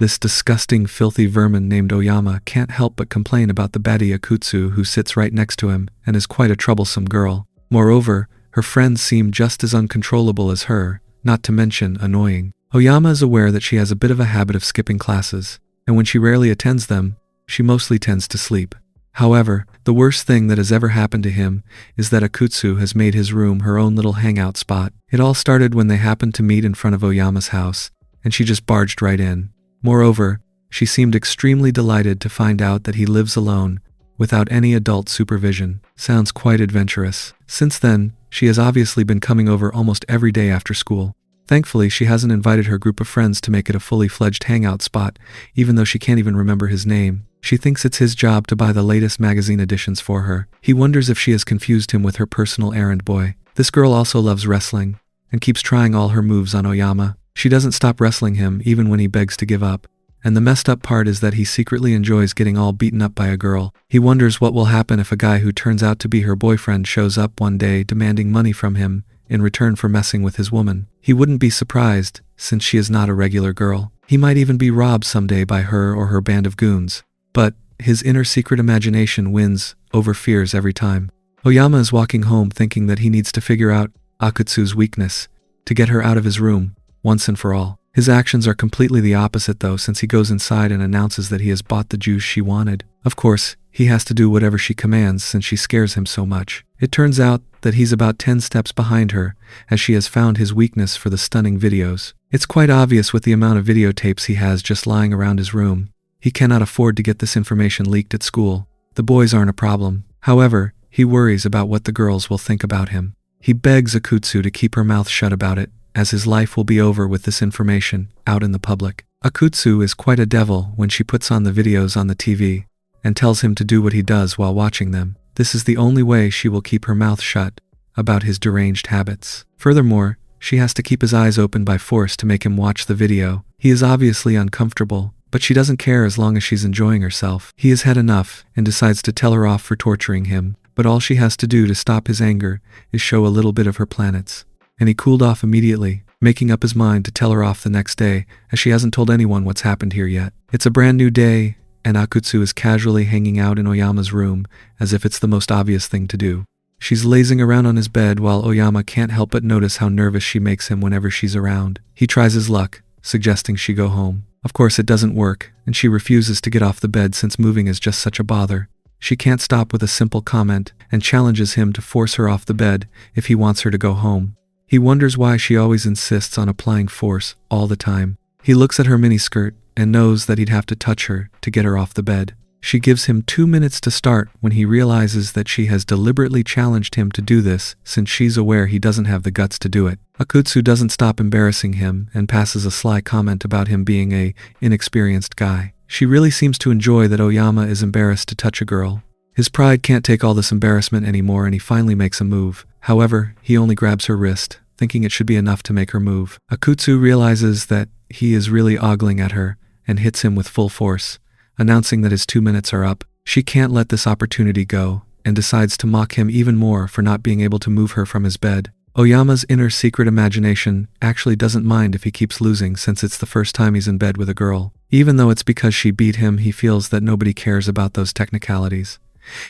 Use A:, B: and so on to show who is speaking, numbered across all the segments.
A: This disgusting, filthy vermin named Oyama can't help but complain about the baddie Akutsu who sits right next to him and is quite a troublesome girl. Moreover, her friends seem just as uncontrollable as her, not to mention annoying. Oyama is aware that she has a bit of a habit of skipping classes, and when she rarely attends them, she mostly tends to sleep. However, the worst thing that has ever happened to him is that Akutsu has made his room her own little hangout spot. It all started when they happened to meet in front of Oyama's house, and she just barged right in. Moreover, she seemed extremely delighted to find out that he lives alone, without any adult supervision. Sounds quite adventurous. Since then, she has obviously been coming over almost every day after school. Thankfully, she hasn't invited her group of friends to make it a fully fledged hangout spot, even though she can't even remember his name. She thinks it's his job to buy the latest magazine editions for her. He wonders if she has confused him with her personal errand boy. This girl also loves wrestling, and keeps trying all her moves on Oyama. She doesn't stop wrestling him even when he begs to give up. And the messed up part is that he secretly enjoys getting all beaten up by a girl. He wonders what will happen if a guy who turns out to be her boyfriend shows up one day demanding money from him in return for messing with his woman. He wouldn't be surprised, since she is not a regular girl. He might even be robbed someday by her or her band of goons. But his inner secret imagination wins over fears every time. Oyama is walking home thinking that he needs to figure out Akutsu's weakness to get her out of his room once and for all. His actions are completely the opposite though, since he goes inside and announces that he has bought the juice she wanted. Of course, he has to do whatever she commands since she scares him so much. It turns out that he's about 10 steps behind her, as she has found his weakness for the stunning videos. It's quite obvious with the amount of videotapes he has just lying around his room. He cannot afford to get this information leaked at school. The boys aren't a problem. However, he worries about what the girls will think about him. He begs Akutsu to keep her mouth shut about it, as his life will be over with this information out in the public. Akutsu is quite a devil when she puts on the videos on the TV and tells him to do what he does while watching them. This is the only way she will keep her mouth shut about his deranged habits. Furthermore, she has to keep his eyes open by force to make him watch the video. He is obviously uncomfortable, but she doesn't care as long as she's enjoying herself. He has had enough and decides to tell her off for torturing him, but all she has to do to stop his anger is show a little bit of her planets. And he cooled off immediately, making up his mind to tell her off the next day, as she hasn't told anyone what's happened here yet. It's a brand new day, and Akutsu is casually hanging out in Oyama's room as if it's the most obvious thing to do. She's lazing around on his bed while Oyama can't help but notice how nervous she makes him whenever she's around. He tries his luck, suggesting she go home. Of course it doesn't work, and she refuses to get off the bed since moving is just such a bother. She can't stop with a simple comment and challenges him to force her off the bed if he wants her to go home. He wonders why she always insists on applying force all the time. He looks at her miniskirt and knows that he'd have to touch her to get her off the bed. She gives him 2 minutes to start when he realizes that she has deliberately challenged him to do this since she's aware he doesn't have the guts to do it. Akutsu doesn't stop embarrassing him and passes a sly comment about him being an inexperienced guy. She really seems to enjoy that Oyama is embarrassed to touch a girl. His pride can't take all this embarrassment anymore and he finally makes a move. However, he only grabs her wrist, thinking it should be enough to make her move. Akutsu realizes that he is really ogling at her and hits him with full force, announcing that his 2 minutes are up. She can't let this opportunity go and decides to mock him even more for not being able to move her from his bed. Oyama's inner secret imagination actually doesn't mind if he keeps losing since it's the first time he's in bed with a girl. Even though it's because she beat him, he feels that nobody cares about those technicalities.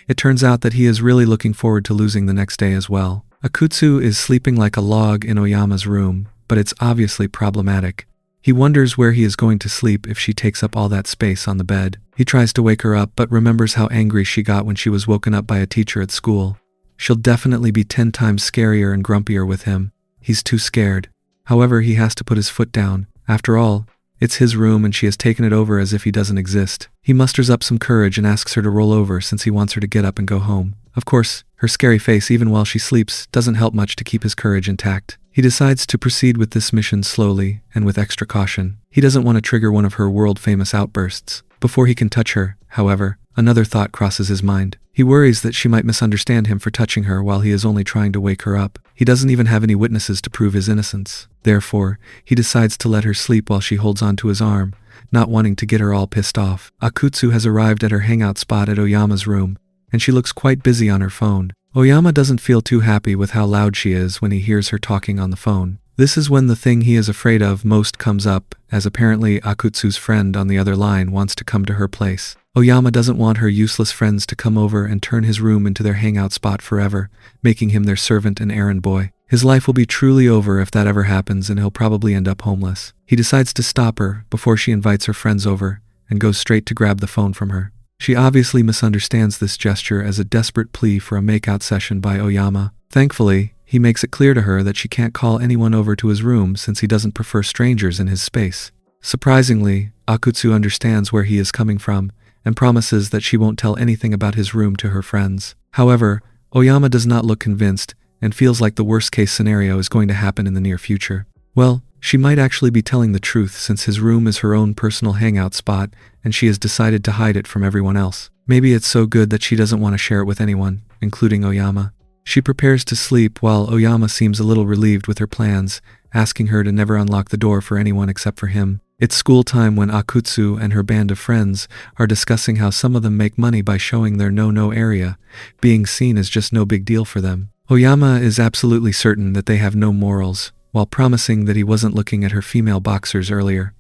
A: It turns out that he is really looking forward to losing the next day as well. Akutsu is sleeping like a log in Oyama's room, but it's obviously problematic. He wonders where he is going to sleep if she takes up all that space on the bed. He tries to wake her up but remembers how angry she got when she was woken up by a teacher at school. She'll definitely be 10 times scarier and grumpier with him. He's too scared. However, he has to put his foot down. After all, it's his room and she has taken it over as if he doesn't exist. He musters up some courage and asks her to roll over since he wants her to get up and go home. Of course, her scary face even while she sleeps doesn't help much to keep his courage intact. He decides to proceed with this mission slowly and with extra caution. He doesn't want to trigger one of her world-famous outbursts. Before he can touch her, however, another thought crosses his mind. He worries that she might misunderstand him for touching her while he is only trying to wake her up. He doesn't even have any witnesses to prove his innocence. Therefore, he decides to let her sleep while she holds onto his arm, not wanting to get her all pissed off. Akutsu has arrived at her hangout spot at Oyama's room, and she looks quite busy on her phone. Oyama doesn't feel too happy with how loud she is when he hears her talking on the phone. This is when the thing he is afraid of most comes up, as apparently Akutsu's friend on the other line wants to come to her place. Oyama doesn't want her useless friends to come over and turn his room into their hangout spot forever, making him their servant and errand boy. His life will be truly over if that ever happens, and he'll probably end up homeless. He decides to stop her before she invites her friends over and goes straight to grab the phone from her. She obviously misunderstands this gesture as a desperate plea for a makeout session by Oyama. Thankfully, he makes it clear to her that she can't call anyone over to his room since he doesn't prefer strangers in his space. Surprisingly, Akutsu understands where he is coming from and promises that she won't tell anything about his room to her friends. However, Oyama does not look convinced and feels like the worst-case scenario is going to happen in the near future. Well, she might actually be telling the truth since his room is her own personal hangout spot and she has decided to hide it from everyone else. Maybe it's so good that she doesn't want to share it with anyone, including Oyama. She prepares to sleep while Oyama seems a little relieved with her plans, asking her to never unlock the door for anyone except for him. It's school time when Akutsu and her band of friends are discussing how some of them make money by showing their no-no area. Being seen is just no big deal for them. Oyama is absolutely certain that they have no morals, while promising that he wasn't looking at her female boxers earlier.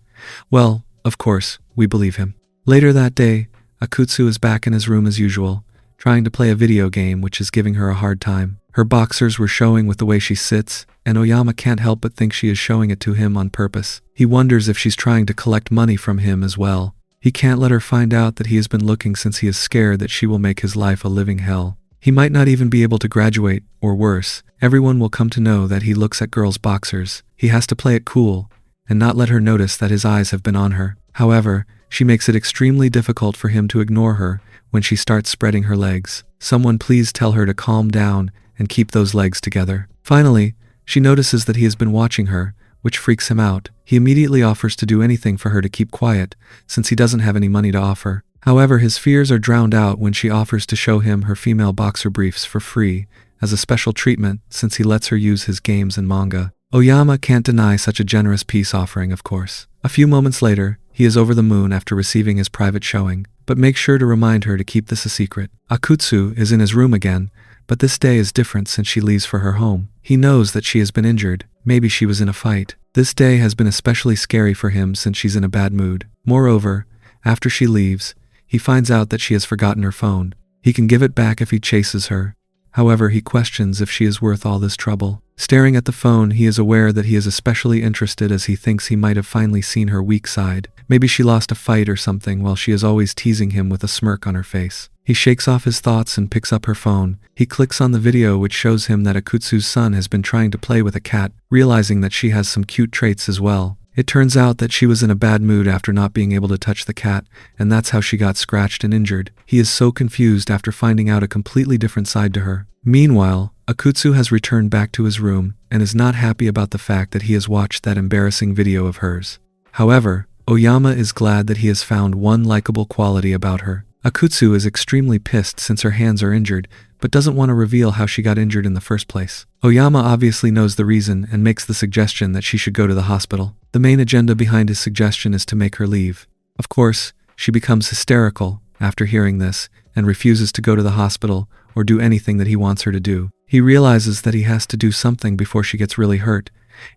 A: Well, of course, we believe him. Later that day, Akutsu is back in his room as usual, trying to play a video game which is giving her a hard time. Her boxers were showing with the way she sits, and Oyama can't help but think she is showing it to him on purpose. He wonders if she's trying to collect money from him as well. He can't let her find out that he has been looking since he is scared that she will make his life a living hell. He might not even be able to graduate, or worse, everyone will come to know that he looks at girls' boxers. He has to play it cool, and not let her notice that his eyes have been on her. However, she makes it extremely difficult for him to ignore her when she starts spreading her legs. Someone please tell her to calm down and keep those legs together. Finally, she notices that he has been watching her, which freaks him out. He immediately offers to do anything for her to keep quiet, since he doesn't have any money to offer. However, his fears are drowned out when she offers to show him her female boxer briefs for free, as a special treatment since he lets her use his games and manga. Oyama can't deny such a generous peace offering, of course. A few moments later, he is over the moon after receiving his private showing, but makes sure to remind her to keep this a secret. Akutsu is in his room again, but this day is different since she leaves for her home. He knows that she has been injured. Maybe she was in a fight. This day has been especially scary for him since she's in a bad mood. Moreover, after she leaves, he finds out that she has forgotten her phone. He can give it back if he chases her. However, he questions if she is worth all this trouble. Staring at the phone, he is aware that he is especially interested as he thinks he might have finally seen her weak side. Maybe she lost a fight or something while she is always teasing him with a smirk on her face. He shakes off his thoughts and picks up her phone. He clicks on the video which shows him that Akutsu's son has been trying to play with a cat, realizing that she has some cute traits as well. It turns out that she was in a bad mood after not being able to touch the cat, and that's how she got scratched and injured. He is so confused after finding out a completely different side to her. Meanwhile, Akutsu has returned back to his room and is not happy about the fact that he has watched that embarrassing video of hers. However, Oyama is glad that he has found one likable quality about her. Akutsu is extremely pissed since her hands are injured, but doesn't want to reveal how she got injured in the first place. Oyama obviously knows the reason and makes the suggestion that she should go to the hospital. The main agenda behind his suggestion is to make her leave. Of course, she becomes hysterical after hearing this and refuses to go to the hospital or do anything that he wants her to do. He realizes that he has to do something before she gets really hurt,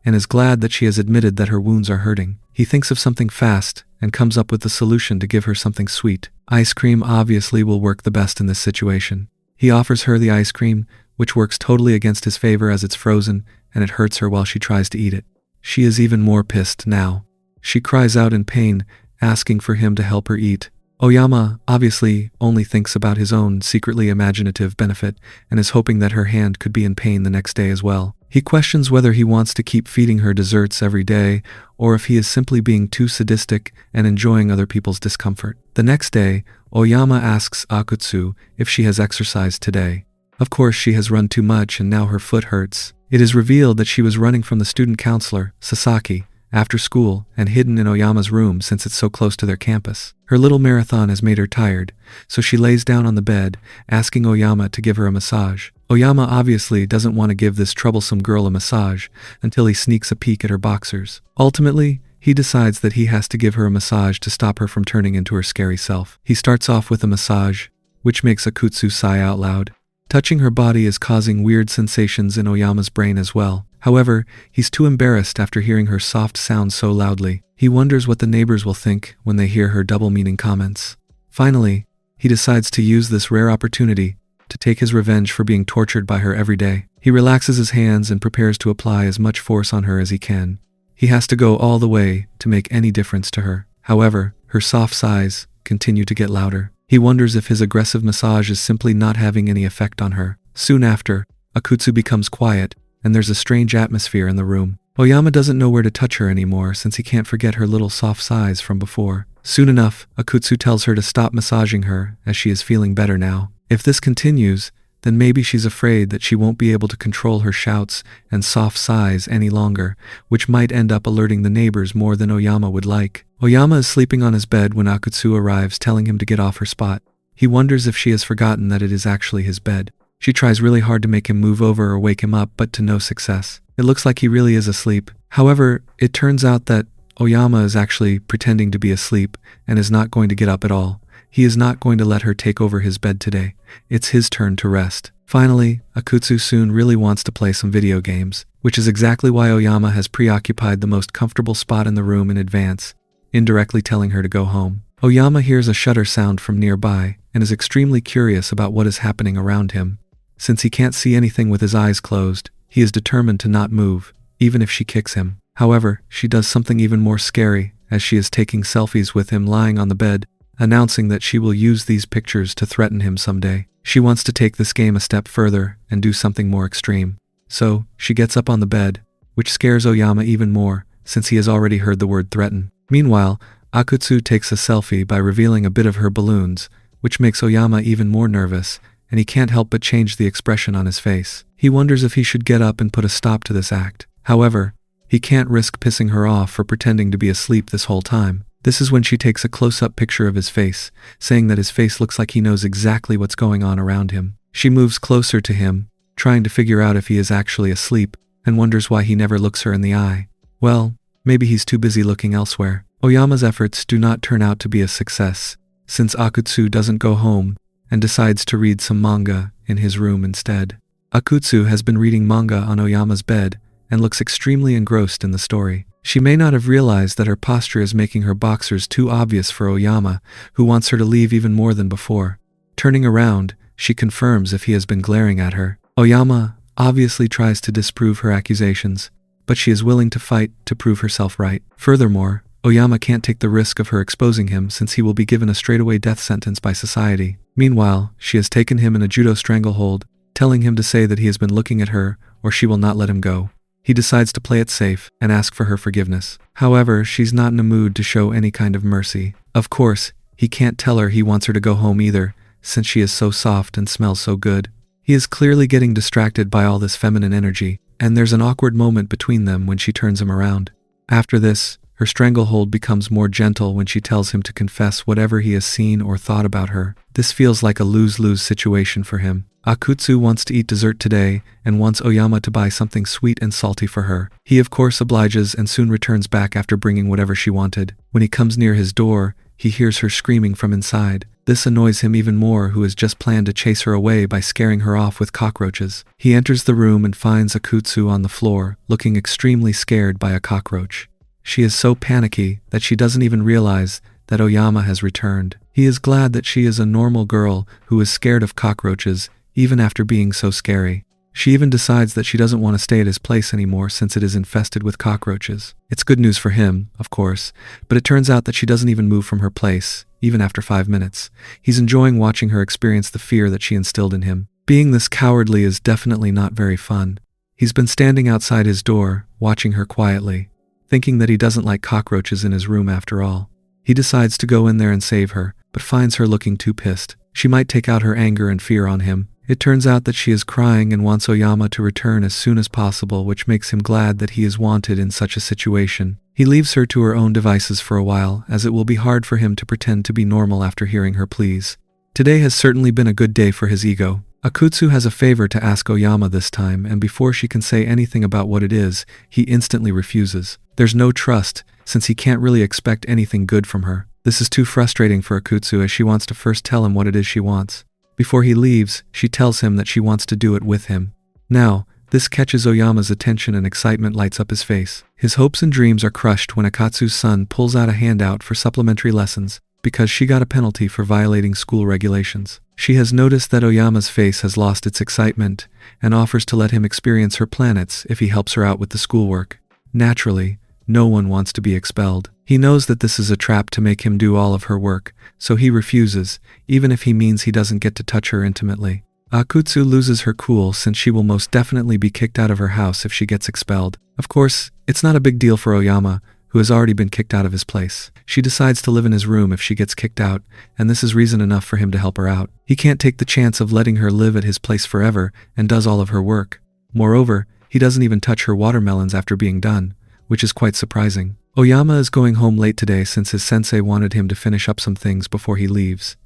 A: and is glad that she has admitted that her wounds are hurting. He thinks of something fast and comes up with the solution to give her something sweet. Ice cream obviously will work the best in this situation. He offers her the ice cream, which works totally against his favor as it's frozen, and it hurts her while she tries to eat it. She is even more pissed now. She cries out in pain, asking for him to help her eat. Oyama obviously only thinks about his own secretly imaginative benefit and is hoping that her hand could be in pain the next day as well. He questions whether he wants to keep feeding her desserts every day or if he is simply being too sadistic and enjoying other people's discomfort. The next day, Oyama asks Akutsu if she has exercised today. Of course, she has run too much and now her foot hurts. It is revealed that she was running from the student counselor, Sasaki, after school and hidden in Oyama's room since it's so close to their campus. Her little marathon has made her tired, so she lays down on the bed, asking Oyama to give her a massage. Oyama obviously doesn't want to give this troublesome girl a massage until he sneaks a peek at her boxers. Ultimately, he decides that he has to give her a massage to stop her from turning into her scary self. He starts off with a massage, which makes Akutsu sigh out loud. Touching her body is causing weird sensations in Oyama's brain as well. However, he's too embarrassed after hearing her soft sounds so loudly. He wonders what the neighbors will think when they hear her double-meaning comments. Finally, he decides to use this rare opportunity to take his revenge for being tortured by her every day. He relaxes his hands and prepares to apply as much force on her as he can. He has to go all the way to make any difference to her. However, her soft sighs continue to get louder. He wonders if his aggressive massage is simply not having any effect on her. Soon after, Akutsu becomes quiet, and there's a strange atmosphere in the room. Oyama doesn't know where to touch her anymore since he can't forget her little soft sighs from before. Soon enough, Akutsu tells her to stop massaging her as she is feeling better now. If this continues, then maybe she's afraid that she won't be able to control her shouts and soft sighs any longer, which might end up alerting the neighbors more than Oyama would like. Oyama is sleeping on his bed when Akutsu arrives, telling him to get off her spot. He wonders if she has forgotten that it is actually his bed. She tries really hard to make him move over or wake him up, but to no success. It looks like he really is asleep. However, it turns out that Oyama is actually pretending to be asleep and is not going to get up at all. He is not going to let her take over his bed today. It's his turn to rest. Finally, Akutsu soon really wants to play some video games, which is exactly why Oyama has preoccupied the most comfortable spot in the room in advance, indirectly telling her to go home. Oyama hears a shutter sound from nearby and is extremely curious about what is happening around him. Since he can't see anything with his eyes closed, he is determined to not move, even if she kicks him. However, she does something even more scary as she is taking selfies with him lying on the bed, announcing that she will use these pictures to threaten him someday. She wants to take this game a step further and do something more extreme. So, she gets up on the bed, which scares Oyama even more since he has already heard the word threaten. Meanwhile, Akutsu takes a selfie by revealing a bit of her balloons, which makes Oyama even more nervous, and he can't help but change the expression on his face. He wonders if he should get up and put a stop to this act. However, he can't risk pissing her off for pretending to be asleep this whole time. This is when she takes a close-up picture of his face, saying that his face looks like he knows exactly what's going on around him. She moves closer to him, trying to figure out if he is actually asleep, and wonders why he never looks her in the eye. Well, maybe he's too busy looking elsewhere. Oyama's efforts do not turn out to be a success, since Akutsu doesn't go home and decides to read some manga in his room instead. Akutsu has been reading manga on Oyama's bed and looks extremely engrossed in the story. She may not have realized that her posture is making her boxers too obvious for Oyama, who wants her to leave even more than before. Turning around, she confirms if he has been glaring at her. Oyama obviously tries to disprove her accusations, but she is willing to fight to prove herself right. Furthermore, Oyama can't take the risk of her exposing him since he will be given a straightaway death sentence by society. Meanwhile, she has taken him in a judo stranglehold, telling him to say that he has been looking at her or she will not let him go. He decides to play it safe and ask for her forgiveness. However, she's not in a mood to show any kind of mercy. Of course, he can't tell her he wants her to go home either, since she is so soft and smells so good. He is clearly getting distracted by all this feminine energy, and there's an awkward moment between them when she turns him around. After this, her stranglehold becomes more gentle when she tells him to confess whatever he has seen or thought about her. This feels like a lose-lose situation for him. Akutsu wants to eat dessert today and wants Oyama to buy something sweet and salty for her. He of course obliges and soon returns back after bringing whatever she wanted. When he comes near his door, he hears her screaming from inside. This annoys him even more, who has just planned to chase her away by scaring her off with cockroaches. He enters the room and finds Akutsu on the floor, looking extremely scared by a cockroach. She is so panicky that she doesn't even realize that Oyama has returned. He is glad that she is a normal girl who is scared of cockroaches, even after being so scary. She even decides that she doesn't want to stay at his place anymore since it is infested with cockroaches. It's good news for him, of course, but it turns out that she doesn't even move from her place, even after 5 minutes. He's enjoying watching her experience the fear that she instilled in him. Being this cowardly is definitely not very fun. He's been standing outside his door, watching her quietly, thinking that he doesn't like cockroaches in his room after all. He decides to go in there and save her, but finds her looking too pissed. She might take out her anger and fear on him. It turns out that she is crying and wants Oyama to return as soon as possible, which makes him glad that he is wanted in such a situation. He leaves her to her own devices for a while, as it will be hard for him to pretend to be normal after hearing her pleas. Today has certainly been a good day for his ego. Akutsu has a favor to ask Oyama this time, and before she can say anything about what it is, he instantly refuses. There's no trust, since he can't really expect anything good from her. This is too frustrating for Akutsu, as she wants to first tell him what it is she wants. Before he leaves, she tells him that she wants to do it with him. Now, this catches Oyama's attention and excitement lights up his face. His hopes and dreams are crushed when Akatsu's son pulls out a handout for supplementary lessons, because she got a penalty for violating school regulations. She has noticed that Oyama's face has lost its excitement, and offers to let him experience her planets if he helps her out with the schoolwork. Naturally, no one wants to be expelled. He knows that this is a trap to make him do all of her work, so he refuses, even if he means he doesn't get to touch her intimately. Akutsu loses her cool since she will most definitely be kicked out of her house if she gets expelled. Of course, it's not a big deal for Oyama, who has already been kicked out of his place. She decides to live in his room if she gets kicked out, and this is reason enough for him to help her out. He can't take the chance of letting her live at his place forever and does all of her work. Moreover, he doesn't even touch her watermelons after being done, which is quite surprising. Oyama is going home late today since his sensei wanted him to finish up some things before he leaves.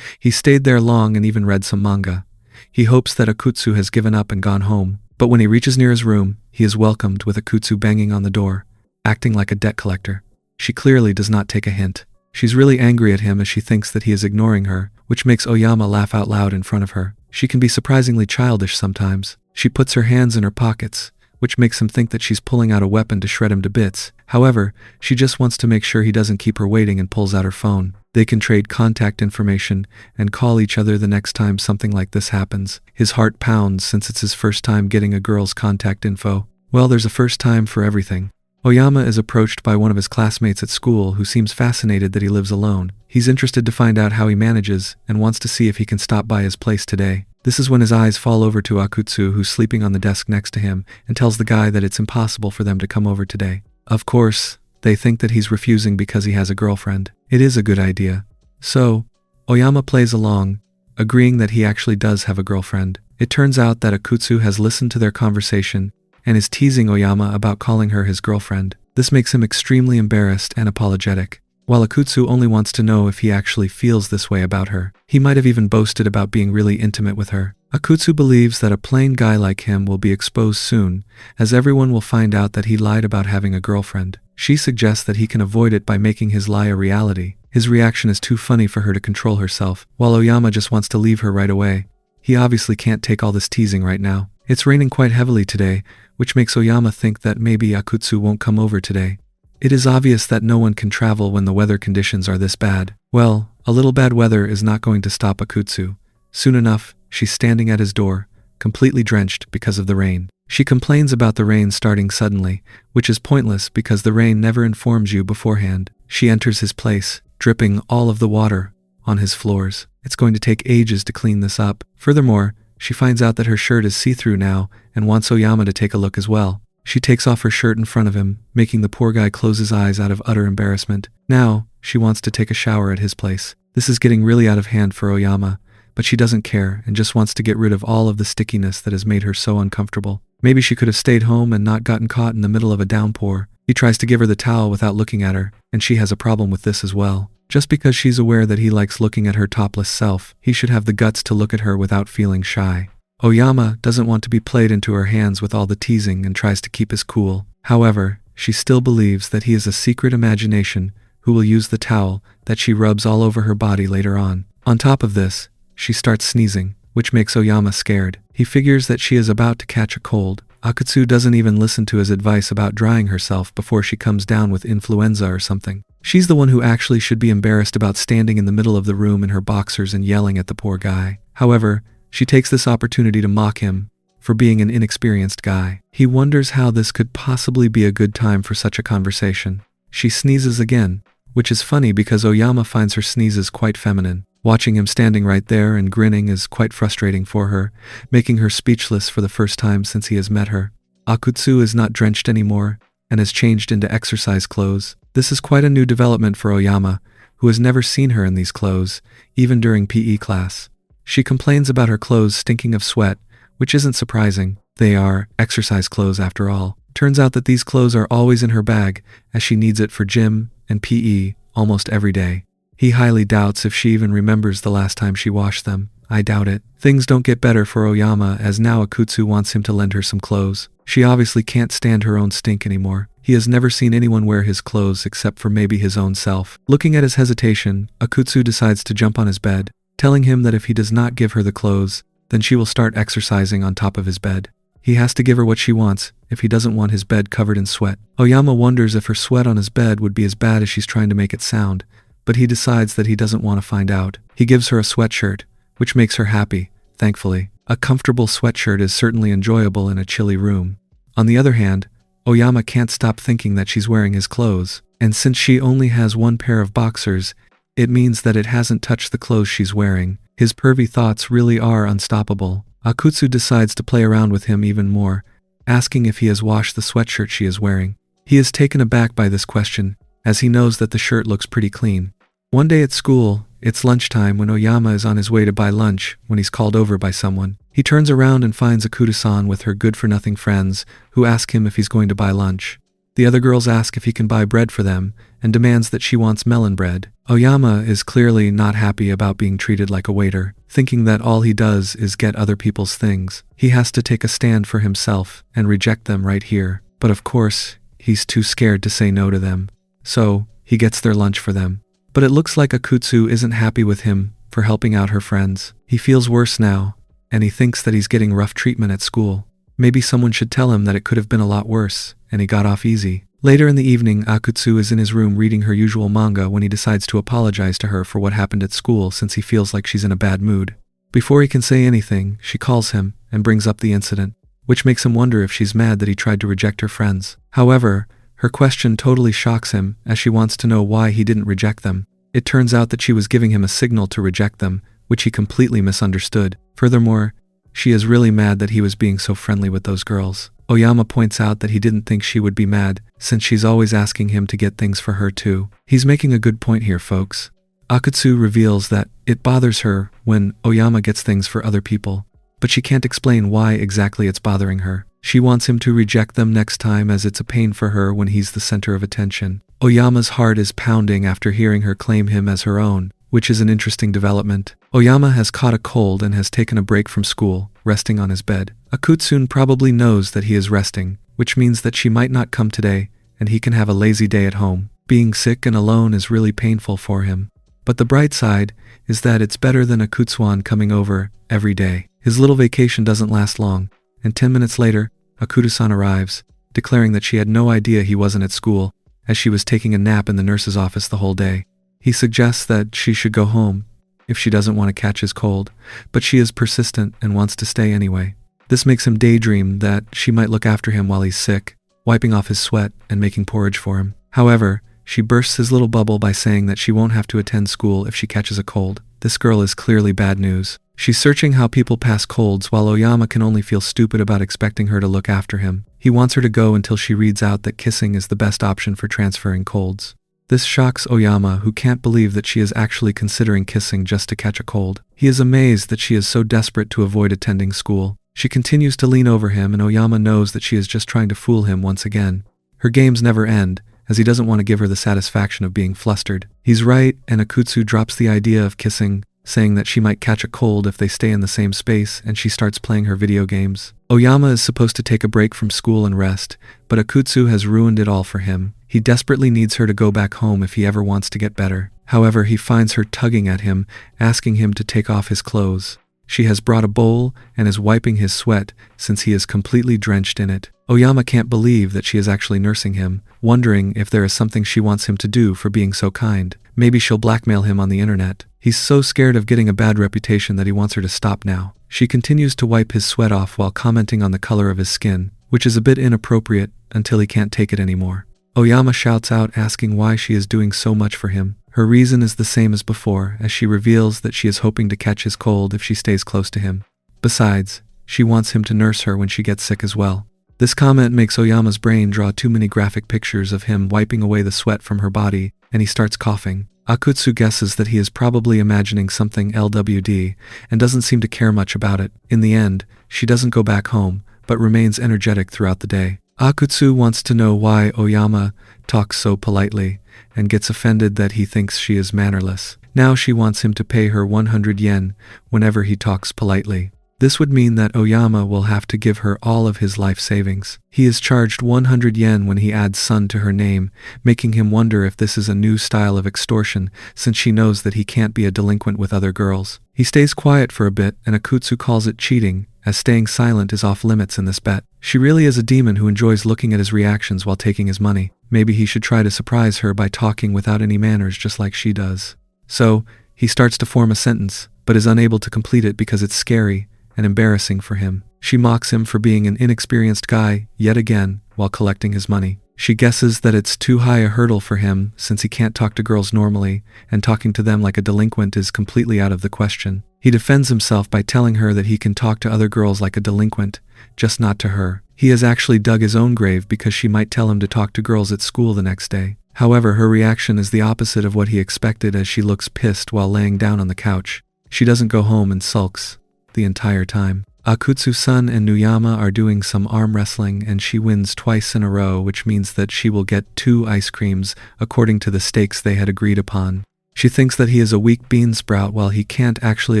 A: He stayed there long and even read some manga. He hopes that Akutsu has given up and gone home, but when he reaches near his room, he is welcomed with Akutsu banging on the door, acting like a debt collector. She clearly does not take a hint. She's really angry at him as she thinks that he is ignoring her, which makes Oyama laugh out loud in front of her. She can be surprisingly childish sometimes. She puts her hands in her pockets, which makes him think that she's pulling out a weapon to shred him to bits. However, she just wants to make sure he doesn't keep her waiting and pulls out her phone. They can trade contact information and call each other the next time something like this happens. His heart pounds since it's his first time getting a girl's contact info. Well, there's a first time for everything. Oyama is approached by one of his classmates at school who seems fascinated that he lives alone. He's interested to find out how he manages and wants to see if he can stop by his place today. This is when his eyes fall over to Akutsu, who's sleeping on the desk next to him, and tells the guy that it's impossible for them to come over today. Of course, they think that he's refusing because he has a girlfriend. It is a good idea. So, Oyama plays along, agreeing that he actually does have a girlfriend. It turns out that Akutsu has listened to their conversation and is teasing Oyama about calling her his girlfriend. This makes him extremely embarrassed and apologetic, while Akutsu only wants to know if he actually feels this way about her. He might have even boasted about being really intimate with her. Akutsu believes that a plain guy like him will be exposed soon, as everyone will find out that he lied about having a girlfriend. She suggests that he can avoid it by making his lie a reality. His reaction is too funny for her to control herself, while Oyama just wants to leave her right away. He obviously can't take all this teasing right now. It's raining quite heavily today, which makes Oyama think that maybe Akutsu won't come over today. It is obvious that no one can travel when the weather conditions are this bad. Well, a little bad weather is not going to stop Akutsu. Soon enough, she's standing at his door, completely drenched because of the rain. She complains about the rain starting suddenly, which is pointless because the rain never informs you beforehand. She enters his place, dripping all of the water on his floors. It's going to take ages to clean this up. Furthermore, she finds out that her shirt is see-through now and wants Oyama to take a look as well. She takes off her shirt in front of him, making the poor guy close his eyes out of utter embarrassment. Now, she wants to take a shower at his place. This is getting really out of hand for Oyama, but she doesn't care and just wants to get rid of all of the stickiness that has made her so uncomfortable. Maybe she could have stayed home and not gotten caught in the middle of a downpour. He tries to give her the towel without looking at her, and she has a problem with this as well. Just because she's aware that he likes looking at her topless self, he should have the guts to look at her without feeling shy. Oyama doesn't want to be played into her hands with all the teasing and tries to keep his cool. However, she still believes that he is a secret imagination who will use the towel that she rubs all over her body later on. On top of this, she starts sneezing, which makes Oyama scared. He figures that she is about to catch a cold. Akutsu doesn't even listen to his advice about drying herself before she comes down with influenza or something. She's the one who actually should be embarrassed about standing in the middle of the room in her boxers and yelling at the poor guy. However, she takes this opportunity to mock him for being an inexperienced guy. He wonders how this could possibly be a good time for such a conversation. She sneezes again, which is funny because Oyama finds her sneezes quite feminine. Watching him standing right there and grinning is quite frustrating for her, making her speechless for the first time since he has met her. Akutsu is not drenched anymore and has changed into exercise clothes. This is quite a new development for Oyama, who has never seen her in these clothes, even during PE class. She complains about her clothes stinking of sweat, which isn't surprising. They are exercise clothes after all. Turns out that these clothes are always in her bag, as she needs it for gym and PE almost every day. He highly doubts if she even remembers the last time she washed them. I doubt it. Things don't get better for Oyama as now Akutsu wants him to lend her some clothes. She obviously can't stand her own stink anymore. He has never seen anyone wear his clothes except for maybe his own self. Looking at his hesitation, Akutsu decides to jump on his bed. telling him that if he does not give her the clothes, then she will start exercising on top of his bed. He has to give her what she wants if he doesn't want his bed covered in sweat. Oyama wonders if her sweat on his bed would be as bad as she's trying to make it sound, but he decides that he doesn't want to find out. He gives her a sweatshirt, which makes her happy, thankfully. A comfortable sweatshirt is certainly enjoyable in a chilly room. On the other hand, Oyama can't stop thinking that she's wearing his clothes, and since she only has one pair of boxers, it means that it hasn't touched the clothes she's wearing. His pervy thoughts really are unstoppable. Akutsu decides to play around with him even more, asking if he has washed the sweatshirt she is wearing. He is taken aback by this question, as he knows that the shirt looks pretty clean. One day at school, it's lunchtime when Oyama is on his way to buy lunch when he's called over by someone. He turns around and finds Akuto-san with her good-for-nothing friends, who ask him if he's going to buy lunch. The other girls ask if he can buy bread for them, and demands that she wants melon bread. Oyama is clearly not happy about being treated like a waiter, thinking that all he does is get other people's things. He has to take a stand for himself and reject them right here. But of course, he's too scared to say no to them. So, he gets their lunch for them. But it looks like Akutsu isn't happy with him for helping out her friends. He feels worse now, and he thinks that he's getting rough treatment at school. Maybe someone should tell him that it could have been a lot worse, and he got off easy. Later in the evening, Akutsu is in his room reading her usual manga when he decides to apologize to her for what happened at school since he feels like she's in a bad mood. Before he can say anything, she calls him and brings up the incident, which makes him wonder if she's mad that he tried to reject her friends. However, her question totally shocks him as she wants to know why he didn't reject them. It turns out that she was giving him a signal to reject them, which he completely misunderstood. Furthermore, she is really mad that he was being so friendly with those girls. Oyama points out that he didn't think she would be mad, since she's always asking him to get things for her too. He's making a good point here, folks. Akutsu reveals that it bothers her when Oyama gets things for other people, but she can't explain why exactly it's bothering her. She wants him to reject them next time as it's a pain for her when he's the center of attention. Oyama's heart is pounding after hearing her claim him as her own, which is an interesting development. Oyama has caught a cold and has taken a break from school, resting on his bed. Akutsu probably knows that he is resting, which means that she might not come today, and he can have a lazy day at home. Being sick and alone is really painful for him. But the bright side is that it's better than Akutsuan coming over every day. His little vacation doesn't last long, and 10 minutes later, Akuto-san arrives, declaring that she had no idea he wasn't at school, as she was taking a nap in the nurse's office the whole day. He suggests that she should go home if she doesn't want to catch his cold, but she is persistent and wants to stay anyway. This makes him daydream that she might look after him while he's sick, wiping off his sweat and making porridge for him. However, she bursts his little bubble by saying that she won't have to attend school if she catches a cold. This girl is clearly bad news. She's searching how people pass colds while Oyama can only feel stupid about expecting her to look after him. He wants her to go until she reads out that kissing is the best option for transferring colds. This shocks Oyama, who can't believe that she is actually considering kissing just to catch a cold. He is amazed that she is so desperate to avoid attending school. She continues to lean over him, and Oyama knows that she is just trying to fool him once again. Her games never end, as he doesn't want to give her the satisfaction of being flustered. He's right, and Akutsu drops the idea of kissing, saying that she might catch a cold if they stay in the same space, and she starts playing her video games. Oyama is supposed to take a break from school and rest, but Akutsu has ruined it all for him. He desperately needs her to go back home if he ever wants to get better. However, he finds her tugging at him, asking him to take off his clothes. She has brought a bowl and is wiping his sweat since he is completely drenched in it. Oyama can't believe that she is actually nursing him, wondering if there is something she wants him to do for being so kind. Maybe she'll blackmail him on the internet. He's so scared of getting a bad reputation that he wants her to stop now. She continues to wipe his sweat off while commenting on the color of his skin, which is a bit inappropriate until he can't take it anymore. Oyama shouts out asking why she is doing so much for him. Her reason is the same as before, as she reveals that she is hoping to catch his cold if she stays close to him. Besides, she wants him to nurse her when she gets sick as well. This comment makes Oyama's brain draw too many graphic pictures of him wiping away the sweat from her body, and he starts coughing. Akutsu guesses that he is probably imagining something LWD, and doesn't seem to care much about it. In the end, she doesn't go back home, but remains energetic throughout the day. Akutsu wants to know why Oyama talks so politely, and gets offended that he thinks she is mannerless. Now she wants him to pay her 100 yen whenever he talks politely. This would mean that Oyama will have to give her all of his life savings. He is charged 100 yen when he adds son to her name, making him wonder if this is a new style of extortion, since she knows that he can't be a delinquent with other girls. He stays quiet for a bit, and Akutsu calls it cheating, as staying silent is off limits in this bet. She really is a demon who enjoys looking at his reactions while taking his money. Maybe he should try to surprise her by talking without any manners just like she does. So, he starts to form a sentence, but is unable to complete it because it's scary and embarrassing for him. She mocks him for being an inexperienced guy, yet again, while collecting his money. She guesses that it's too high a hurdle for him since he can't talk to girls normally, and talking to them like a delinquent is completely out of the question. He defends himself by telling her that he can talk to other girls like a delinquent, just not to her. He has actually dug his own grave because she might tell him to talk to girls at school the next day. However, her reaction is the opposite of what he expected as she looks pissed while laying down on the couch. She doesn't go home and sulks the entire time. Akutsu-san and Nuyama are doing some arm wrestling and she wins twice in a row, which means that she will get 2 ice creams according to the stakes they had agreed upon. She thinks that he is a weak bean sprout while he can't actually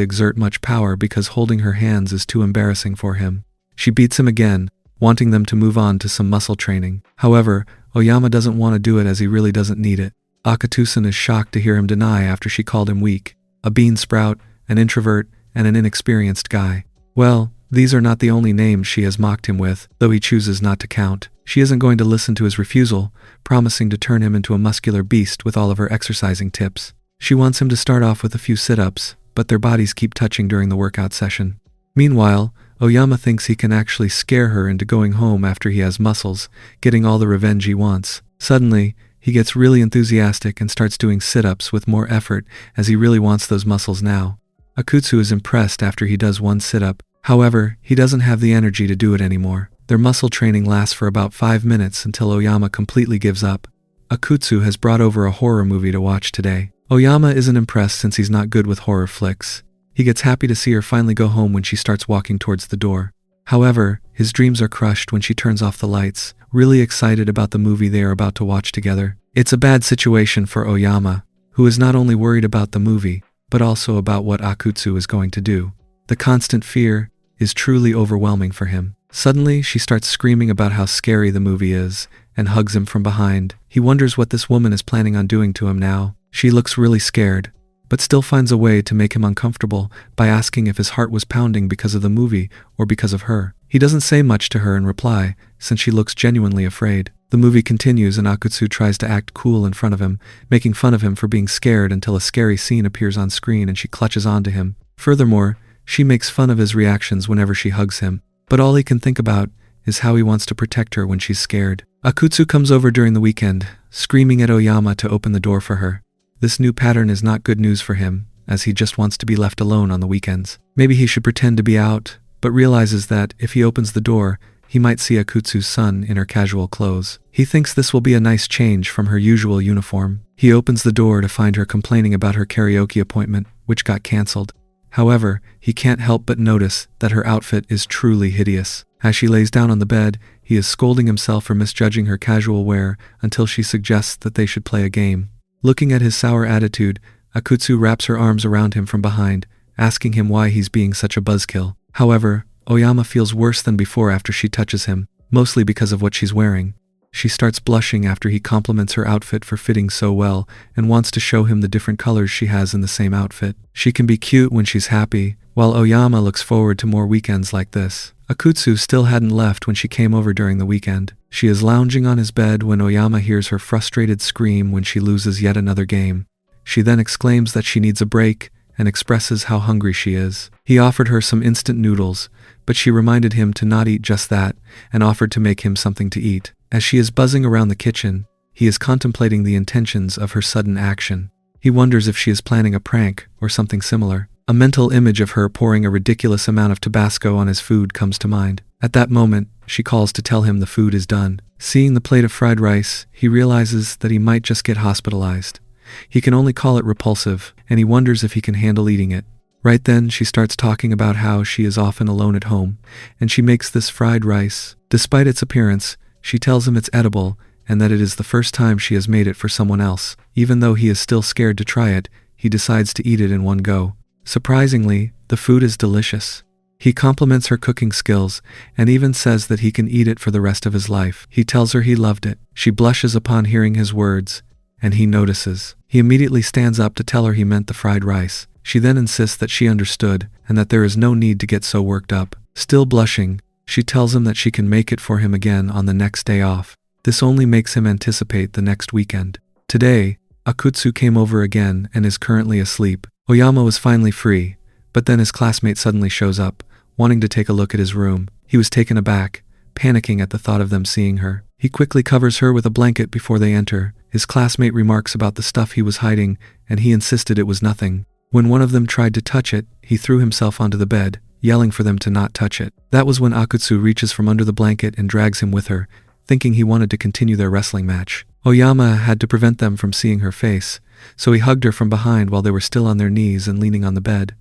A: exert much power because holding her hands is too embarrassing for him. She beats him again, wanting them to move on to some muscle training. However, Oyama doesn't want to do it as he really doesn't need it. Akutsu-san is shocked to hear him deny after she called him weak, a bean sprout, an introvert, and an inexperienced guy. Well, these are not the only names she has mocked him with, though he chooses not to count. She isn't going to listen to his refusal, promising to turn him into a muscular beast with all of her exercising tips. She wants him to start off with a few sit-ups, but their bodies keep touching during the workout session. Meanwhile, Oyama thinks he can actually scare her into going home after he has muscles, getting all the revenge he wants. Suddenly, he gets really enthusiastic and starts doing sit-ups with more effort as he really wants those muscles now. Akutsu is impressed after he does one sit-up. However, he doesn't have the energy to do it anymore. Their muscle training lasts for about 5 minutes until Oyama completely gives up. Akutsu has brought over a horror movie to watch today. Oyama isn't impressed since he's not good with horror flicks. He gets happy to see her finally go home when she starts walking towards the door. However, his dreams are crushed when she turns off the lights, really excited about the movie they are about to watch together. It's a bad situation for Oyama, who is not only worried about the movie, but also about what Akutsu is going to do. The constant fear is truly overwhelming for him. Suddenly, she starts screaming about how scary the movie is, and hugs him from behind. He wonders what this woman is planning on doing to him now. She looks really scared, but still finds a way to make him uncomfortable by asking if his heart was pounding because of the movie or because of her. He doesn't say much to her in reply, since she looks genuinely afraid. The movie continues and Akutsu tries to act cool in front of him, making fun of him for being scared until a scary scene appears on screen and she clutches onto him. Furthermore, she makes fun of his reactions whenever she hugs him, but all he can think about is how he wants to protect her when she's scared. Akutsu comes over during the weekend, screaming at Oyama to open the door for her. This new pattern is not good news for him, as he just wants to be left alone on the weekends. Maybe he should pretend to be out, but realizes that if he opens the door, he might see Akutsu's son in her casual clothes. He thinks this will be a nice change from her usual uniform. He opens the door to find her complaining about her karaoke appointment, which got cancelled. However, he can't help but notice that her outfit is truly hideous. As she lays down on the bed, he is scolding himself for misjudging her casual wear until she suggests that they should play a game. Looking at his sour attitude, Akutsu wraps her arms around him from behind, asking him why he's being such a buzzkill. However, Oyama feels worse than before after she touches him, mostly because of what she's wearing. She starts blushing after he compliments her outfit for fitting so well and wants to show him the different colors she has in the same outfit. She can be cute when she's happy, while Oyama looks forward to more weekends like this. Akutsu still hadn't left when she came over during the weekend. She is lounging on his bed when Oyama hears her frustrated scream when she loses yet another game. She then exclaims that she needs a break and expresses how hungry she is. He offered her some instant noodles, but she reminded him to not eat just that and offered to make him something to eat. As she is buzzing around the kitchen, he is contemplating the intentions of her sudden action. He wonders if she is planning a prank or something similar. A mental image of her pouring a ridiculous amount of Tabasco on his food comes to mind. At that moment, she calls to tell him the food is done. Seeing the plate of fried rice, he realizes that he might just get hospitalized. He can only call it repulsive, and he wonders if he can handle eating it. Right then, she starts talking about how she is often alone at home, and she makes this fried rice. Despite its appearance, she tells him it's edible, and that it is the first time she has made it for someone else. Even though he is still scared to try it, he decides to eat it in one go. Surprisingly, the food is delicious. He compliments her cooking skills and even says that he can eat it for the rest of his life. He tells her he loved it. She blushes upon hearing his words, and he notices. He immediately stands up to tell her he meant the fried rice. She then insists that she understood and that there is no need to get so worked up. Still blushing, she tells him that she can make it for him again on the next day off. This only makes him anticipate the next weekend. Today, Akutsu came over again and is currently asleep. Oyama was finally free, but then his classmate suddenly shows up, wanting to take a look at his room. He was taken aback, panicking at the thought of them seeing her. He quickly covers her with a blanket before they enter. His classmate remarks about the stuff he was hiding, and he insisted it was nothing. When one of them tried to touch it, he threw himself onto the bed, yelling for them to not touch it. That was when Akutsu reaches from under the blanket and drags him with her, thinking he wanted to continue their wrestling match. Oyama had to prevent them from seeing her face, so he hugged her from behind while they were still on their knees and leaning on the bed.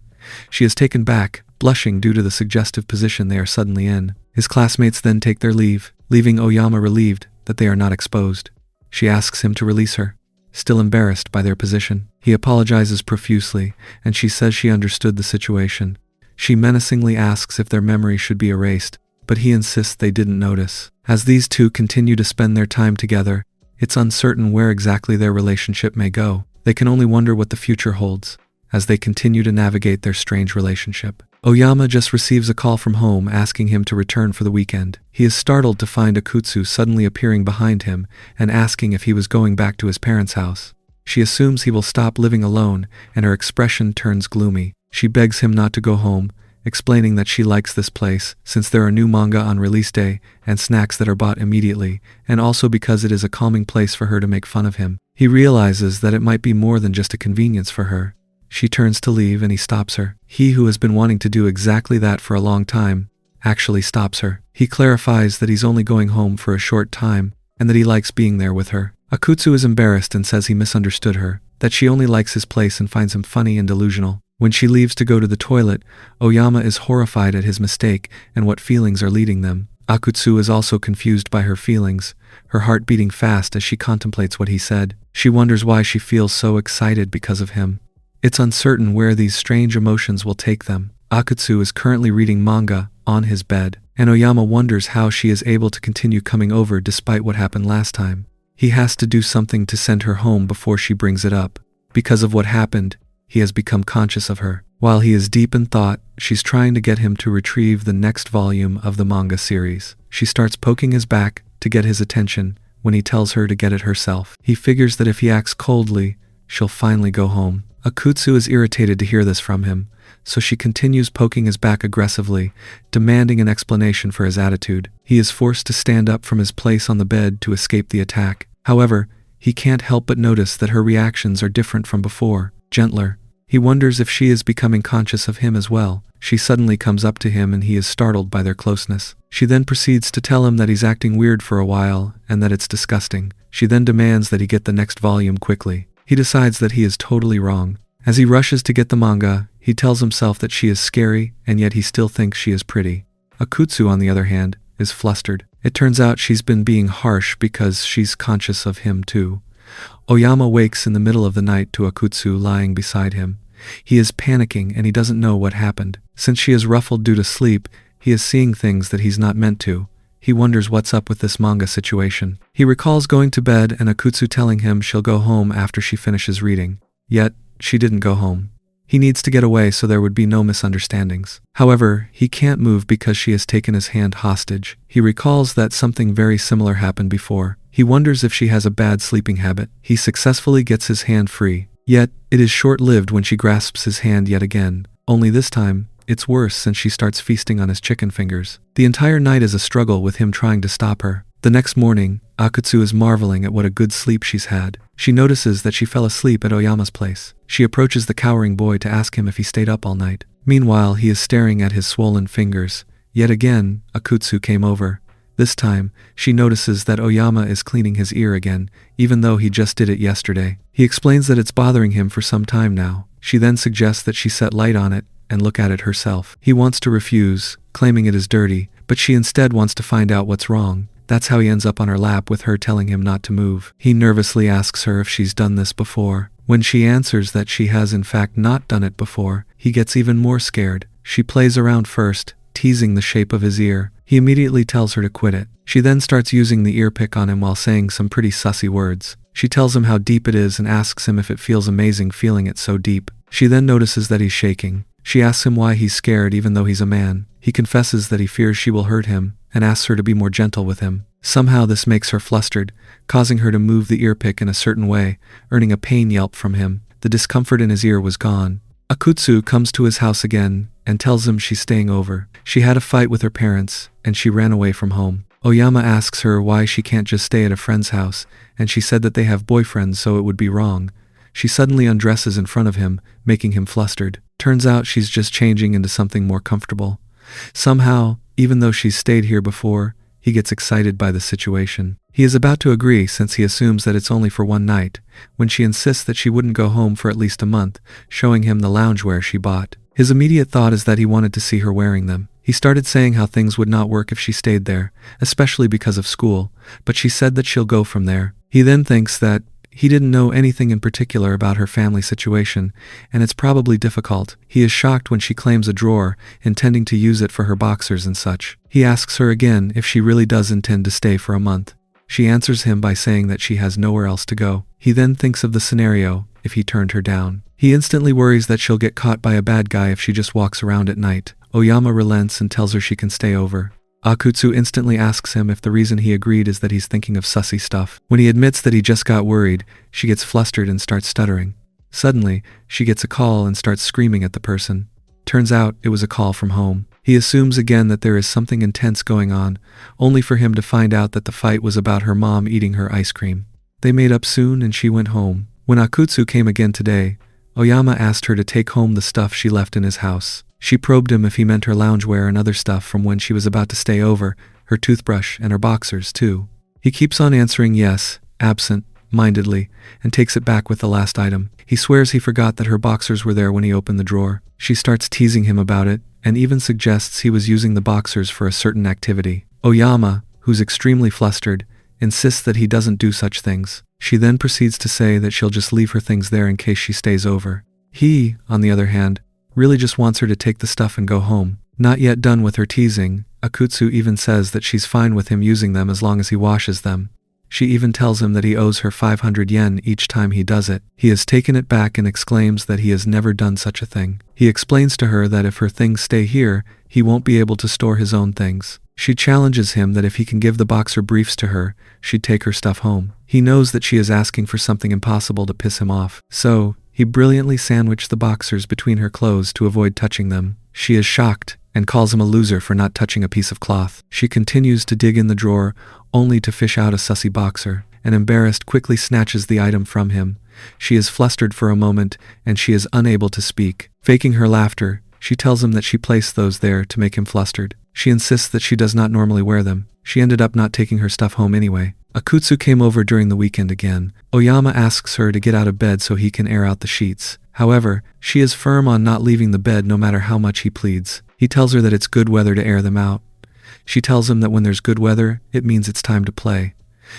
A: She is taken back, blushing due to the suggestive position they are suddenly in. His classmates then take their leave, leaving Oyama relieved that they are not exposed. She asks him to release her, still embarrassed by their position. He apologizes profusely, and she says she understood the situation. She menacingly asks if their memory should be erased, but he insists they didn't notice. As these two continue to spend their time together, it's uncertain where exactly their relationship may go. They can only wonder what the future holds as they continue to navigate their strange relationship. Oyama just receives a call from home asking him to return for the weekend. He is startled to find Akutsu suddenly appearing behind him and asking if he was going back to his parents' house. She assumes he will stop living alone, and her expression turns gloomy. She begs him not to go home, explaining that she likes this place since there are new manga on release day and snacks that are bought immediately, and also because it is a calming place for her to make fun of him. He realizes that it might be more than just a convenience for her. She turns to leave and he stops her. He, who has been wanting to do exactly that for a long time, actually stops her. He clarifies that he's only going home for a short time and that he likes being there with her. Akutsu is embarrassed and says he misunderstood her, that she only likes his place and finds him funny and delusional. When she leaves to go to the toilet, Oyama is horrified at his mistake and what feelings are leading them. Akutsu is also confused by her feelings, her heart beating fast as she contemplates what he said. She wonders why she feels so excited because of him. It's uncertain where these strange emotions will take them. Akutsu is currently reading manga on his bed, and Oyama wonders how she is able to continue coming over despite what happened last time. He has to do something to send her home before she brings it up. Because of what happened, he has become conscious of her. While he is deep in thought, she's trying to get him to retrieve the next volume of the manga series. She starts poking his back to get his attention when he tells her to get it herself. He figures that if he acts coldly, she'll finally go home. Akutsu is irritated to hear this from him, so she continues poking his back aggressively, demanding an explanation for his attitude. He is forced to stand up from his place on the bed to escape the attack. However, he can't help but notice that her reactions are different from before, gentler. He wonders if she is becoming conscious of him as well. She suddenly comes up to him and he is startled by their closeness. She then proceeds to tell him that he's acting weird for a while and that it's disgusting. She then demands that he get the next volume quickly. He decides that he is totally wrong. As he rushes to get the manga, he tells himself that she is scary and yet he still thinks she is pretty. Akutsu, on the other hand, is flustered. It turns out she's been being harsh because she's conscious of him too. Oyama wakes in the middle of the night to Akutsu lying beside him. He is panicking and he doesn't know what happened. Since she is ruffled due to sleep, he is seeing things that he's not meant to. He wonders what's up with this manga situation. He recalls going to bed and Akutsu telling him she'll go home after she finishes reading. Yet, she didn't go home. He needs to get away so there would be no misunderstandings. However, he can't move because she has taken his hand hostage. He recalls that something very similar happened before. He wonders if she has a bad sleeping habit. He successfully gets his hand free. Yet, it is short-lived when she grasps his hand yet again. Only this time, it's worse since she starts feasting on his chicken fingers. The entire night is a struggle with him trying to stop her. The next morning, Akutsu is marveling at what a good sleep she's had. She notices that she fell asleep at Oyama's place. She approaches the cowering boy to ask him if he stayed up all night. Meanwhile, he is staring at his swollen fingers. Yet again, Akutsu came over. This time, she notices that Oyama is cleaning his ear again, even though he just did it yesterday. He explains that it's bothering him for some time now. She then suggests that she set light on it and look at it herself. He wants to refuse, claiming it is dirty, but she instead wants to find out what's wrong. That's how he ends up on her lap with her telling him not to move. He nervously asks her if she's done this before. When she answers that she has in fact not done it before, he gets even more scared. She plays around first, teasing the shape of his ear. He immediately tells her to quit it. She then starts using the ear pick on him while saying some pretty sussy words. She tells him how deep it is and asks him if it feels amazing feeling it so deep. She then notices that he's shaking. She asks him why he's scared even though he's a man. He confesses that he fears she will hurt him and asks her to be more gentle with him. Somehow this makes her flustered, causing her to move the ear pick in a certain way, earning a pain yelp from him. The discomfort in his ear was gone. Akutsu comes to his house again and tells him she's staying over. She had a fight with her parents and she ran away from home. Oyama asks her why she can't just stay at a friend's house, and she said that they have boyfriends so it would be wrong. She suddenly undresses in front of him, making him flustered. Turns out she's just changing into something more comfortable. Somehow, even though she's stayed here before, he gets excited by the situation. He is about to agree since he assumes that it's only for one night, when she insists that she wouldn't go home for at least a month, showing him the loungewear she bought. His immediate thought is that he wanted to see her wearing them. He started saying how things would not work if she stayed there, especially because of school, but she said that she'll go from there. He then thinks that he didn't know anything in particular about her family situation, and it's probably difficult. He is shocked when she claims a drawer, intending to use it for her boxers and such. He asks her again if she really does intend to stay for a month. She answers him by saying that she has nowhere else to go. He then thinks of the scenario if he turned her down. He instantly worries that she'll get caught by a bad guy if she just walks around at night. Oyama relents and tells her she can stay over. Akutsu instantly asks him if the reason he agreed is that he's thinking of sussy stuff. When he admits that he just got worried, she gets flustered and starts stuttering. Suddenly, she gets a call and starts screaming at the person. Turns out it was a call from home. He assumes again that there is something intense going on, only for him to find out that the fight was about her mom eating her ice cream. They made up soon and she went home. When Akutsu came again today, Oyama asked her to take home the stuff she left in his house. She probed him if he meant her loungewear and other stuff from when she was about to stay over, her toothbrush and her boxers too. He keeps on answering yes, absent-mindedly, and takes it back with the last item. He swears he forgot that her boxers were there when he opened the drawer. She starts teasing him about it, and even suggests he was using the boxers for a certain activity. Oyama, who's extremely flustered, insists that he doesn't do such things. She then proceeds to say that she'll just leave her things there in case she stays over. He, on the other hand, really just wants her to take the stuff and go home. Not yet done with her teasing, Akutsu even says that she's fine with him using them as long as he washes them. She even tells him that he owes her 500 yen each time he does it. He has taken it back and exclaims that he has never done such a thing. He explains to her that if her things stay here, he won't be able to store his own things. She challenges him that if he can give the boxer briefs to her, she'd take her stuff home. He knows that she is asking for something impossible to piss him off, so he brilliantly sandwiched the boxers between her clothes to avoid touching them. She is shocked and calls him a loser for not touching a piece of cloth. She continues to dig in the drawer, only to fish out a sussy boxer, and embarrassed quickly snatches the item from him. She is flustered for a moment, and she is unable to speak. Faking her laughter, she tells him that she placed those there to make him flustered. She insists that she does not normally wear them. She ended up not taking her stuff home anyway. Akutsu came over during the weekend again. Oyama asks her to get out of bed so he can air out the sheets. However, she is firm on not leaving the bed no matter how much he pleads. He tells her that it's good weather to air them out. She tells him that when there's good weather, it means it's time to play.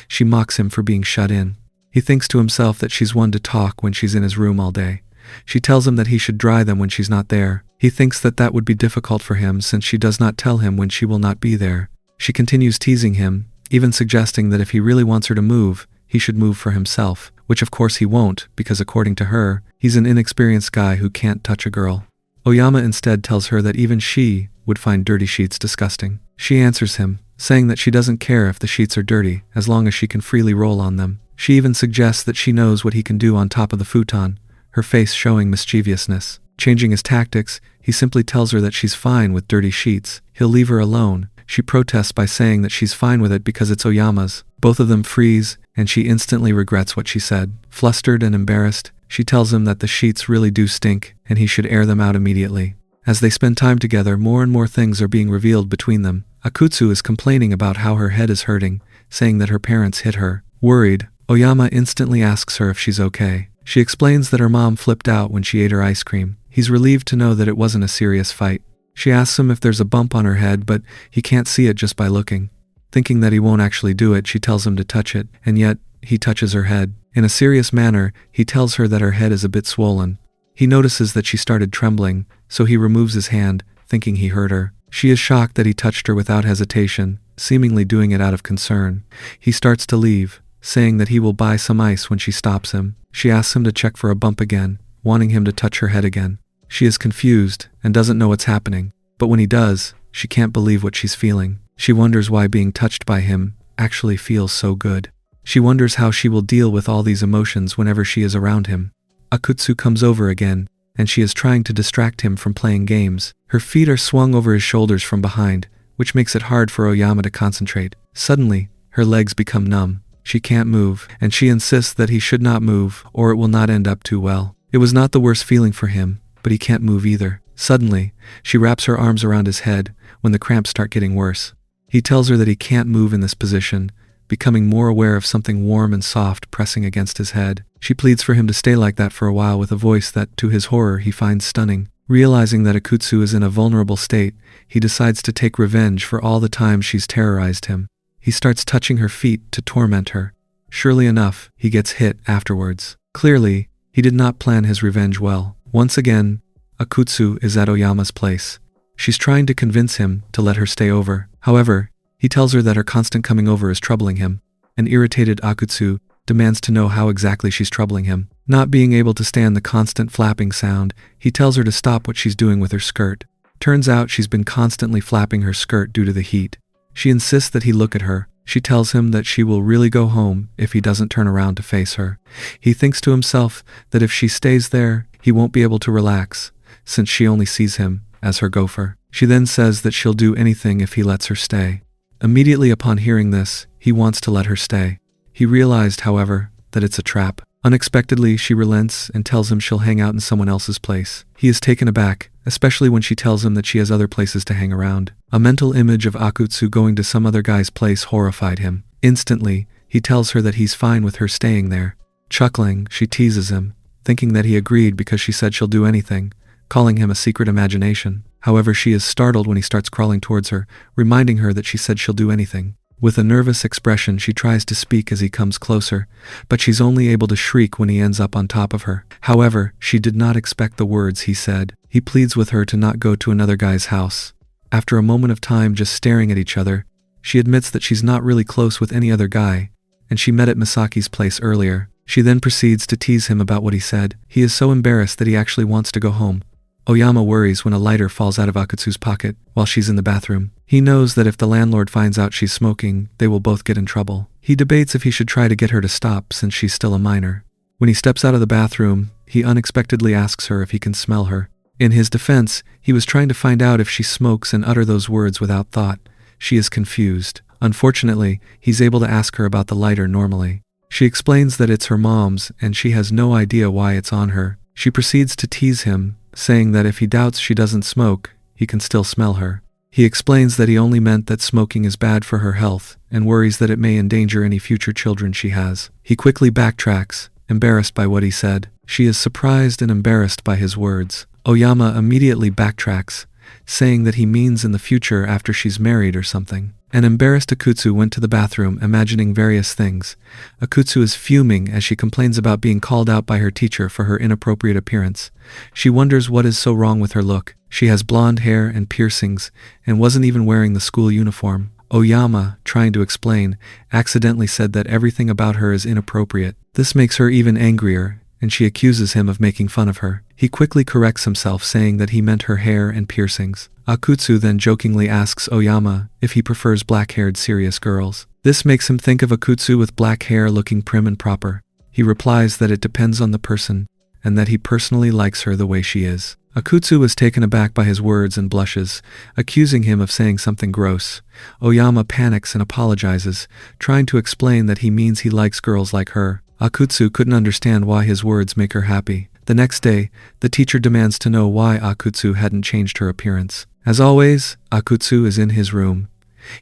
A: She mocks him for being shut in. He thinks to himself that she's one to talk when she's in his room all day. She tells him that he should dry them when she's not there. He thinks that that would be difficult for him since she does not tell him when she will not be there. She continues teasing him, even suggesting that if he really wants her to move, he should move for himself, which of course he won't, because according to her, he's an inexperienced guy who can't touch a girl. Oyama instead tells her that even she would find dirty sheets disgusting. She answers him, saying that she doesn't care if the sheets are dirty, as long as she can freely roll on them. She even suggests that she knows what he can do on top of the futon, her face showing mischievousness. Changing his tactics, he simply tells her that she's fine with dirty sheets. He'll leave her alone. She protests by saying that she's fine with it because it's Oyama's. Both of them freeze, and she instantly regrets what she said. Flustered and embarrassed, she tells him that the sheets really do stink, and he should air them out immediately. As they spend time together, more and more things are being revealed between them. Akutsu is complaining about how her head is hurting, saying that her parents hit her. Worried, Oyama instantly asks her if she's okay. She explains that her mom flipped out when she ate her ice cream. He's relieved to know that it wasn't a serious fight. She asks him if there's a bump on her head, but he can't see it just by looking. Thinking that he won't actually do it, she tells him to touch it, and yet, he touches her head. In a serious manner, he tells her that her head is a bit swollen. He notices that she started trembling, so he removes his hand, thinking he hurt her. She is shocked that he touched her without hesitation, seemingly doing it out of concern. He starts to leave, saying that he will buy some ice when she stops him. She asks him to check for a bump again, wanting him to touch her head again. She is confused and doesn't know what's happening, but when he does, she can't believe what she's feeling. She wonders why being touched by him actually feels so good. She wonders how she will deal with all these emotions whenever she is around him. Akutsu comes over again, and she is trying to distract him from playing games. Her feet are swung over his shoulders from behind, which makes it hard for Oyama to concentrate. Suddenly, her legs become numb. She can't move, and she insists that he should not move, or it will not end up too well. It was not the worst feeling for him, but he can't move either. Suddenly, she wraps her arms around his head when the cramps start getting worse. He tells her that he can't move in this position, becoming more aware of something warm and soft pressing against his head. She pleads for him to stay like that for a while with a voice that, to his horror, he finds stunning. Realizing that Akutsu is in a vulnerable state, he decides to take revenge for all the times she's terrorized him. He starts touching her feet to torment her. Surely enough, he gets hit afterwards. Clearly, he did not plan his revenge well. Once again, Akutsu is at Oyama's place. She's trying to convince him to let her stay over. However, he tells her that her constant coming over is troubling him. An irritated Akutsu demands to know how exactly she's troubling him. Not being able to stand the constant flapping sound, he tells her to stop what she's doing with her skirt. Turns out she's been constantly flapping her skirt due to the heat. She insists that he look at her. She tells him that she will really go home if he doesn't turn around to face her. He thinks to himself that if she stays there, he won't be able to relax, since she only sees him as her gopher. She then says that she'll do anything if he lets her stay. Immediately upon hearing this, he wants to let her stay. He realized, however, that it's a trap. Unexpectedly, she relents and tells him she'll hang out in someone else's place. He is taken aback, especially when she tells him that she has other places to hang around. A mental image of Akutsu going to some other guy's place horrified him. Instantly, he tells her that he's fine with her staying there. Chuckling, she teases him, thinking that he agreed because she said she'll do anything, calling him a secret imagination. However, she is startled when he starts crawling towards her, reminding her that she said she'll do anything. With a nervous expression, she tries to speak as he comes closer, but she's only able to shriek when he ends up on top of her. However, she did not expect the words he said. He pleads with her to not go to another guy's house. After a moment of time just staring at each other, she admits that she's not really close with any other guy, and she met at Misaki's place earlier. She then proceeds to tease him about what he said. He is so embarrassed that he actually wants to go home. Oyama worries when a lighter falls out of Akutsu's pocket while she's in the bathroom. He knows that if the landlord finds out she's smoking, they will both get in trouble. He debates if he should try to get her to stop since she's still a minor. When he steps out of the bathroom, he unexpectedly asks her if he can smell her. In his defense, he was trying to find out if she smokes and utter those words without thought. She is confused. Unfortunately, he's able to ask her about the lighter normally. She explains that it's her mom's and she has no idea why it's on her. She proceeds to tease him, saying that if he doubts she doesn't smoke, he can still smell her. He explains that he only meant that smoking is bad for her health and worries that it may endanger any future children she has. He quickly backtracks, embarrassed by what he said. She is surprised and embarrassed by his words. Oyama immediately backtracks, saying that he means in the future after she's married or something. An embarrassed Akutsu went to the bathroom, imagining various things. Akutsu is fuming as she complains about being called out by her teacher for her inappropriate appearance. She wonders what is so wrong with her look. She has blonde hair and piercings, and wasn't even wearing the school uniform. Oyama, trying to explain, accidentally said that everything about her is inappropriate. This makes her even angrier, and she accuses him of making fun of her. He quickly corrects himself, saying that he meant her hair and piercings. Akutsu then jokingly asks Oyama if he prefers black-haired serious girls. This makes him think of Akutsu with black hair looking prim and proper. He replies that it depends on the person, and that he personally likes her the way she is. Akutsu is taken aback by his words and blushes, accusing him of saying something gross. Oyama panics and apologizes, trying to explain that he means he likes girls like her. Akutsu couldn't understand why his words make her happy. The next day, the teacher demands to know why Akutsu hadn't changed her appearance. As always, Akutsu is in his room.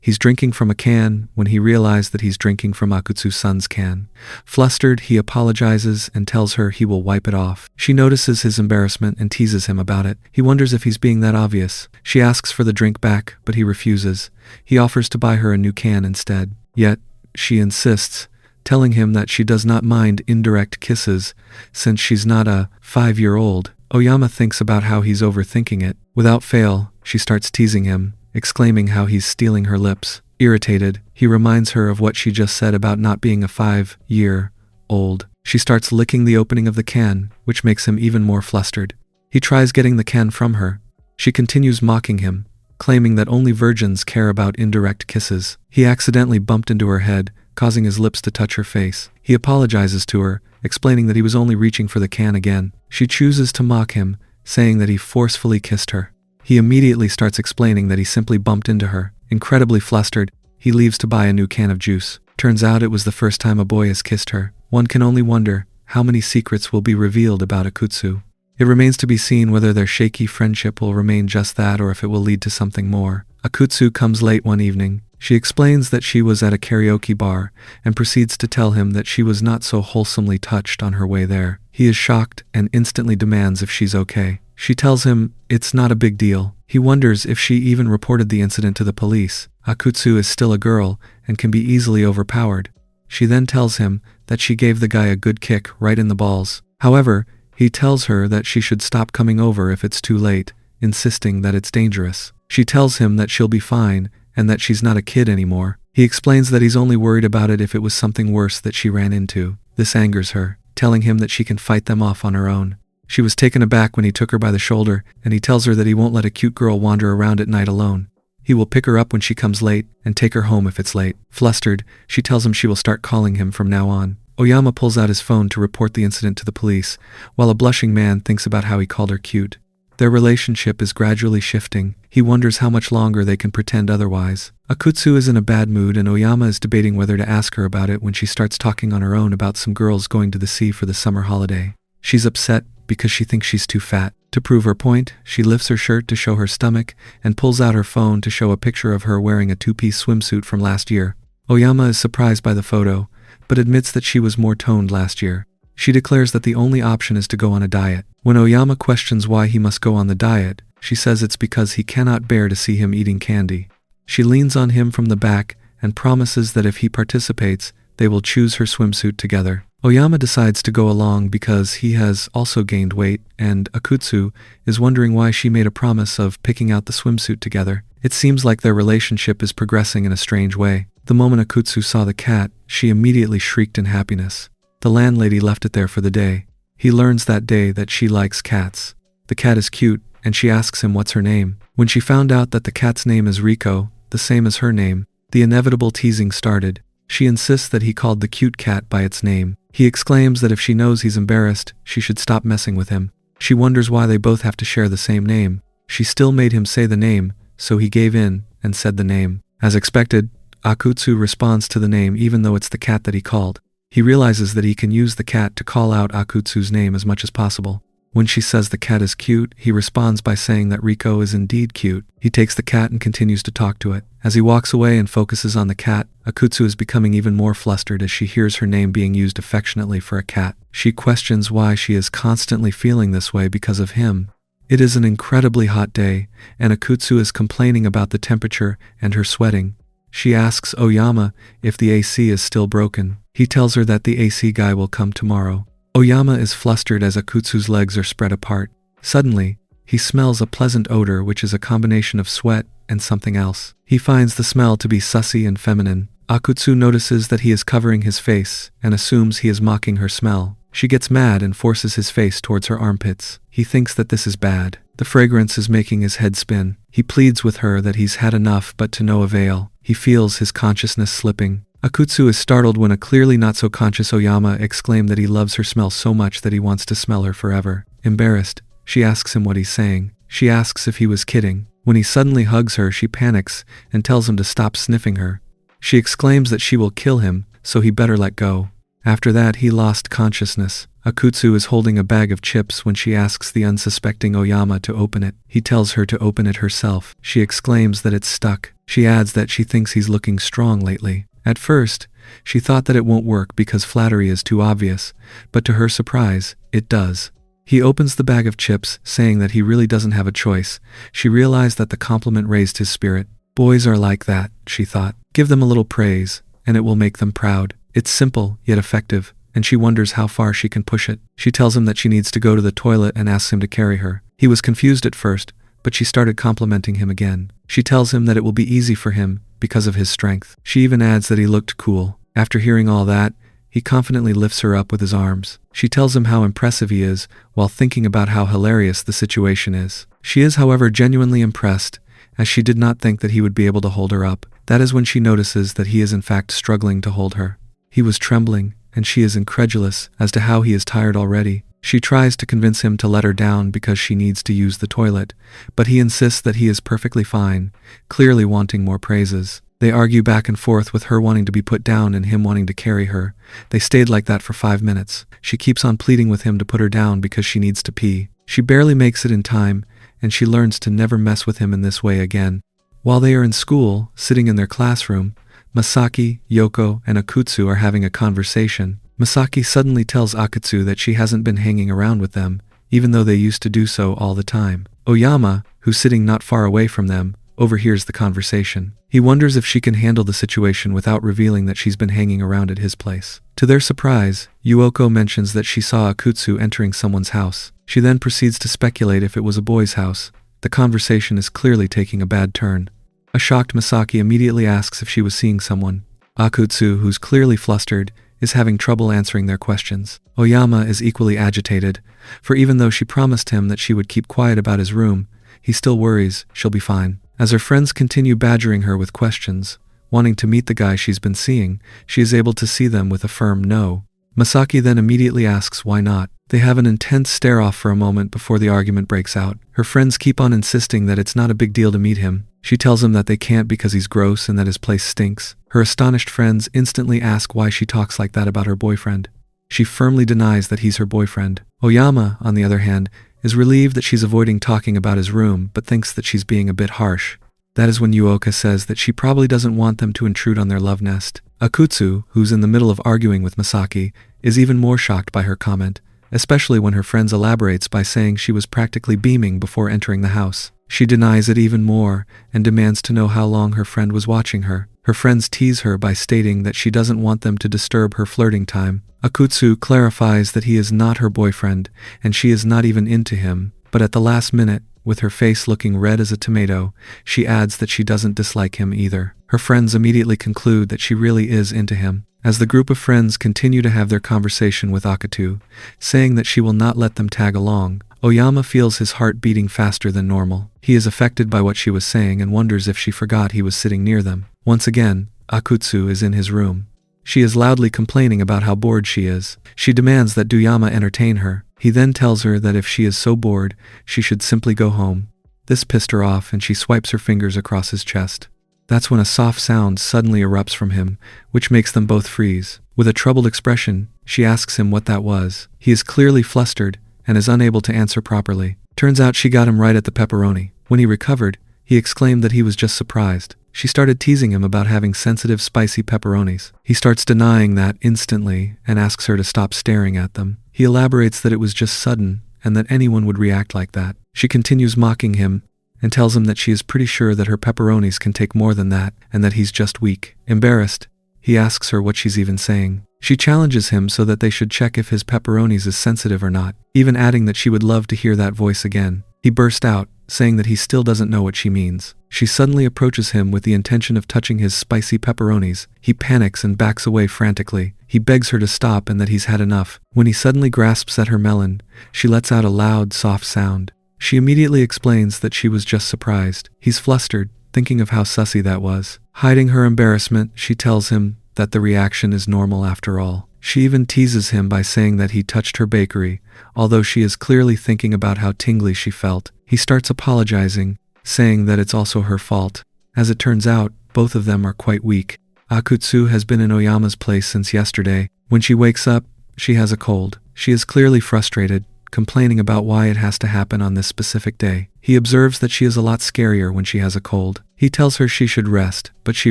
A: He's drinking from a can when he realizes that he's drinking from Akutsu's son's can. Flustered, he apologizes and tells her he will wipe it off. She notices his embarrassment and teases him about it. He wonders if he's being that obvious. She asks for the drink back, but he refuses. He offers to buy her a new can instead. Yet, she insists, telling him that she does not mind indirect kisses since she's not a 5-year-old. Oyama thinks about how he's overthinking it. Without fail, she starts teasing him, exclaiming how he's stealing her lips. Irritated, he reminds her of what she just said about not being a 5-year-old. She starts licking the opening of the can, which makes him even more flustered. He tries getting the can from her. She continues mocking him, claiming that only virgins care about indirect kisses. He accidentally bumped into her head, causing his lips to touch her face. He apologizes to her, explaining that he was only reaching for the can again. She chooses to mock him, saying that he forcefully kissed her. He immediately starts explaining that he simply bumped into her. Incredibly flustered, he leaves to buy a new can of juice. Turns out it was the first time a boy has kissed her. One can only wonder how many secrets will be revealed about Akutsu. It remains to be seen whether their shaky friendship will remain just that or if it will lead to something more. Akutsu comes late one evening. She explains that she was at a karaoke bar and proceeds to tell him that she was not so wholesomely touched on her way there. He is shocked and instantly demands if she's okay. She tells him it's not a big deal. He wonders if she even reported the incident to the police. Akutsu is still a girl and can be easily overpowered. She then tells him that she gave the guy a good kick right in the balls. However, he tells her that she should stop coming over if it's too late, insisting that it's dangerous. She tells him that she'll be fine and that she's not a kid anymore. He explains that he's only worried about it if it was something worse that she ran into. This angers her, telling him that she can fight them off on her own. She was taken aback when he took her by the shoulder, and he tells her that he won't let a cute girl wander around at night alone. He will pick her up when she comes late and take her home if it's late. Flustered, she tells him she will start calling him from now on. Oyama pulls out his phone to report the incident to the police, while a blushing man thinks about how he called her cute. Their relationship is gradually shifting. He wonders how much longer they can pretend otherwise. Akutsu is in a bad mood and Oyama is debating whether to ask her about it when she starts talking on her own about some girls going to the sea for the summer holiday. She's upset because she thinks she's too fat. To prove her point, she lifts her shirt to show her stomach and pulls out her phone to show a picture of her wearing a two-piece swimsuit from last year. Oyama is surprised by the photo, but admits that she was more toned last year. She declares that the only option is to go on a diet. When Oyama questions why he must go on the diet, she says it's because he cannot bear to see him eating candy. She leans on him from the back and promises that if he participates, they will choose her swimsuit together. Oyama decides to go along because he has also gained weight, and Akutsu is wondering why she made a promise of picking out the swimsuit together. It seems like their relationship is progressing in a strange way. The moment Akutsu saw the cat, she immediately shrieked in happiness. The landlady left it there for the day. He learns that day that she likes cats. The cat is cute, and she asks him what's her name. When she found out that the cat's name is Riko, the same as her name, the inevitable teasing started. She insists that he called the cute cat by its name. He exclaims that if she knows he's embarrassed, she should stop messing with him. She wonders why they both have to share the same name. She still made him say the name, so he gave in and said the name. As expected, Akutsu responds to the name even though it's the cat that he called. He realizes that he can use the cat to call out Akutsu's name as much as possible. When she says the cat is cute, he responds by saying that Riko is indeed cute. He takes the cat and continues to talk to it. As he walks away and focuses on the cat, Akutsu is becoming even more flustered as she hears her name being used affectionately for a cat. She questions why she is constantly feeling this way because of him. It is an incredibly hot day, and Akutsu is complaining about the temperature and her sweating. She asks Oyama if the AC is still broken. He tells her that the AC guy will come tomorrow. Oyama is flustered as Akutsu's legs are spread apart. Suddenly, he smells a pleasant odor which is a combination of sweat and something else. He finds the smell to be sussy and feminine. Akutsu notices that he is covering his face and assumes he is mocking her smell. She gets mad and forces his face towards her armpits. He thinks that this is bad. The fragrance is making his head spin. He pleads with her that he's had enough but to no avail. He feels his consciousness slipping. Akutsu is startled when a clearly not-so-conscious Oyama exclaims that he loves her smell so much that he wants to smell her forever. Embarrassed, she asks him what he's saying. She asks if he was kidding. When he suddenly hugs her, she panics and tells him to stop sniffing her. She exclaims that she will kill him, so he better let go. After that, he lost consciousness. Akutsu is holding a bag of chips when she asks the unsuspecting Oyama to open it. He tells her to open it herself. She exclaims that it's stuck. She adds that she thinks he's looking strong lately. At first, she thought that it won't work because flattery is too obvious, but to her surprise, it does. He opens the bag of chips, saying that he really doesn't have a choice. She realized that the compliment raised his spirit. Boys are like that, she thought. Give them a little praise, and it will make them proud. It's simple, yet effective, and she wonders how far she can push it. She tells him that she needs to go to the toilet and asks him to carry her. He was confused at first, but she started complimenting him again. She tells him that it will be easy for him because of his strength. She even adds that he looked cool. After hearing all that, he confidently lifts her up with his arms. She tells him how impressive he is, while thinking about how hilarious the situation is. She is, however, genuinely impressed, as she did not think that he would be able to hold her up. That is when she notices that he is in fact struggling to hold her. He was trembling, and she is incredulous as to how he is tired already. She tries to convince him to let her down because she needs to use the toilet, but he insists that he is perfectly fine, clearly wanting more praises. They argue back and forth with her wanting to be put down and him wanting to carry her. They stayed like that for 5 minutes. She keeps on pleading with him to put her down because she needs to pee. She barely makes it in time, and she learns to never mess with him in this way again. While they are in school, sitting in their classroom, Masaki, Yoko, and Akutsu are having a conversation. Masaki suddenly tells Akutsu that she hasn't been hanging around with them, even though they used to do so all the time. Oyama, who's sitting not far away from them, overhears the conversation. He wonders if she can handle the situation without revealing that she's been hanging around at his place. To their surprise, Yuoko mentions that she saw Akutsu entering someone's house. She then proceeds to speculate if it was a boy's house. The conversation is clearly taking a bad turn. A shocked Masaki immediately asks if she was seeing someone. Akutsu, who's clearly flustered, is having trouble answering their questions. Oyama is equally agitated, for even though she promised him that she would keep quiet about his room, he still worries she'll be fine. As her friends continue badgering her with questions, wanting to meet the guy she's been seeing, she is able to see them with a firm no. Masaki then immediately asks why not. They have an intense stare-off for a moment before the argument breaks out. Her friends keep on insisting that it's not a big deal to meet him. She tells him that they can't because he's gross and that his place stinks. Her astonished friends instantly ask why she talks like that about her boyfriend. She firmly denies that he's her boyfriend. Oyama, on the other hand, is relieved that she's avoiding talking about his room, but thinks that she's being a bit harsh. That is when Yuoka says that she probably doesn't want them to intrude on their love nest. Akutsu, who's in the middle of arguing with Masaki, is even more shocked by her comment, especially when her friends elaborates by saying she was practically beaming before entering the house. She denies it even more and demands to know how long her friend was watching her. Her friends tease her by stating that she doesn't want them to disturb her flirting time. Akutsu clarifies that he is not her boyfriend and she is not even into him, but at the last minute, with her face looking red as a tomato, she adds that she doesn't dislike him either. Her friends immediately conclude that she really is into him. As the group of friends continue to have their conversation with Akutsu, saying that she will not let them tag along, Oyama feels his heart beating faster than normal. He is affected by what she was saying and wonders if she forgot he was sitting near them. Once again, Akutsu is in his room. She is loudly complaining about how bored she is. She demands that Oyama entertain her. He then tells her that if she is so bored, she should simply go home. This pissed her off and she swipes her fingers across his chest. That's when a soft sound suddenly erupts from him, which makes them both freeze. With a troubled expression, she asks him what that was. He is clearly flustered and is unable to answer properly. Turns out she got him right at the pepperoni. When he recovered, he exclaimed that he was just surprised. She started teasing him about having sensitive spicy pepperonis. He starts denying that instantly and asks her to stop staring at them. He elaborates that it was just sudden and that anyone would react like that. She continues mocking him and tells him that she is pretty sure that her pepperonis can take more than that and that he's just weak. Embarrassed, he asks her what she's even saying. She challenges him so that they should check if his pepperonis is sensitive or not, even adding that she would love to hear that voice again. He burst out, saying that he still doesn't know what she means. She suddenly approaches him with the intention of touching his spicy pepperonis. He panics and backs away frantically. He begs her to stop and that he's had enough. When he suddenly grasps at her melon, she lets out a loud, soft sound. She immediately explains that she was just surprised. He's flustered, thinking of how sussy that was. Hiding her embarrassment, she tells him that the reaction is normal after all. She even teases him by saying that he touched her bakery, although she is clearly thinking about how tingly she felt. He starts apologizing, saying that it's also her fault. As it turns out, both of them are quite weak. Akutsu has been in Oyama's place since yesterday. When she wakes up, she has a cold. She is clearly frustrated, complaining about why it has to happen on this specific day. He observes that she is a lot scarier when she has a cold. He tells her she should rest, but she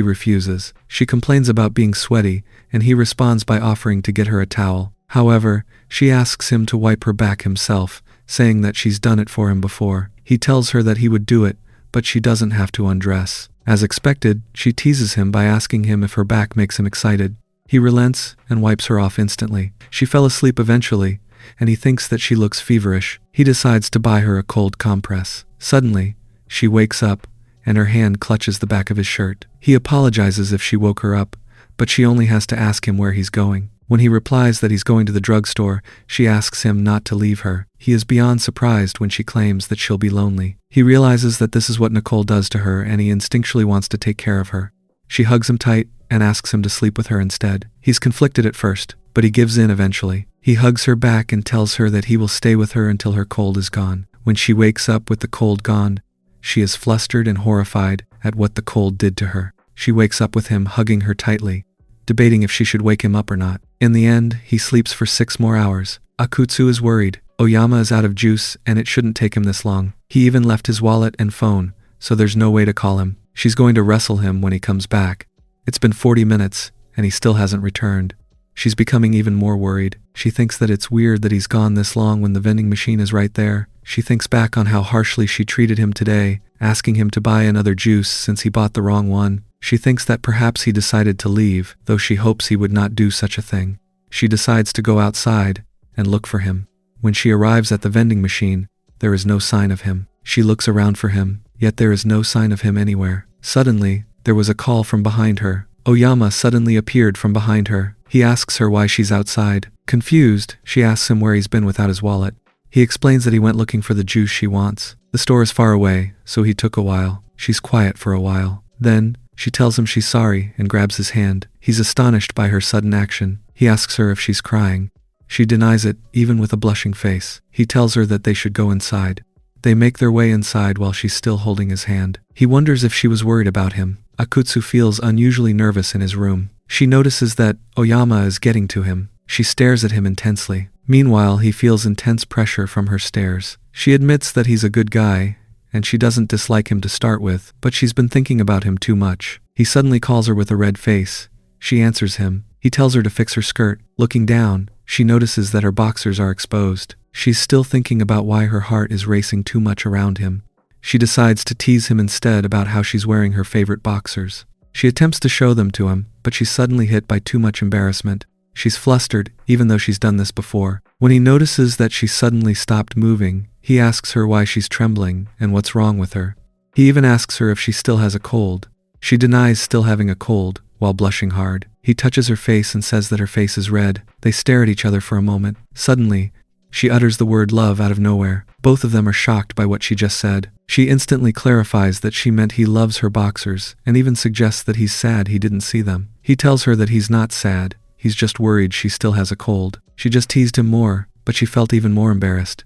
A: refuses. She complains about being sweaty, and he responds by offering to get her a towel. However, she asks him to wipe her back himself, saying that she's done it for him before. He tells her that he would do it, but she doesn't have to undress. As expected, she teases him by asking him if her back makes him excited. He relents and wipes her off instantly. She fell asleep eventually, and he thinks that she looks feverish. He decides to buy her a cold compress. Suddenly, she wakes up, and her hand clutches the back of his shirt. He apologizes if she woke her up, but she only has to ask him where he's going. When he replies that he's going to the drugstore, she asks him not to leave her. He is beyond surprised when she claims that she'll be lonely. He realizes that this is what Nicole does to her, and he instinctually wants to take care of her. She hugs him tight and asks him to sleep with her instead. He's conflicted at first, but he gives in eventually. He hugs her back and tells her that he will stay with her until her cold is gone. When she wakes up with the cold gone, she is flustered and horrified at what the cold did to her. She wakes up with him hugging her tightly, debating if she should wake him up or not. In the end, he sleeps for 6 more hours. Akutsu is worried. Oyama is out of juice and it shouldn't take him this long. He even left his wallet and phone, so there's no way to call him. She's going to wrestle him when he comes back. It's been 40 minutes and he still hasn't returned. She's becoming even more worried. She thinks that it's weird that he's gone this long when the vending machine is right there. She thinks back on how harshly she treated him today, asking him to buy another juice since he bought the wrong one. She thinks that perhaps he decided to leave, though she hopes he would not do such a thing. She decides to go outside and look for him. When she arrives at the vending machine, there is no sign of him. She looks around for him, yet there is no sign of him anywhere. Suddenly, there was a call from behind her. Oyama suddenly appeared from behind her. He asks her why she's outside. Confused, she asks him where he's been without his wallet. He explains that he went looking for the juice she wants. The store is far away, so he took a while. She's quiet for a while. Then, she tells him she's sorry and grabs his hand. He's astonished by her sudden action. He asks her if she's crying. She denies it, even with a blushing face. He tells her that they should go inside. They make their way inside while she's still holding his hand. He wonders if she was worried about him. Akutsu feels unusually nervous in his room. She notices that Oyama is getting to him. She stares at him intensely. Meanwhile, he feels intense pressure from her stares. She admits that he's a good guy, and she doesn't dislike him to start with, but she's been thinking about him too much. He suddenly calls her with a red face. She answers him. He tells her to fix her skirt. Looking down, she notices that her boxers are exposed. She's still thinking about why her heart is racing too much around him. She decides to tease him instead about how she's wearing her favorite boxers. She attempts to show them to him, but she's suddenly hit by too much embarrassment. She's flustered, even though she's done this before. When he notices that she suddenly stopped moving, he asks her why she's trembling and what's wrong with her. He even asks her if she still has a cold. She denies still having a cold, while blushing hard. He touches her face and says that her face is red. They stare at each other for a moment. Suddenly, she utters the word love out of nowhere. Both of them are shocked by what she just said. She instantly clarifies that she meant he loves her boxers, and even suggests that he's sad he didn't see them. He tells her that he's not sad, he's just worried she still has a cold. She just teased him more, but she felt even more embarrassed.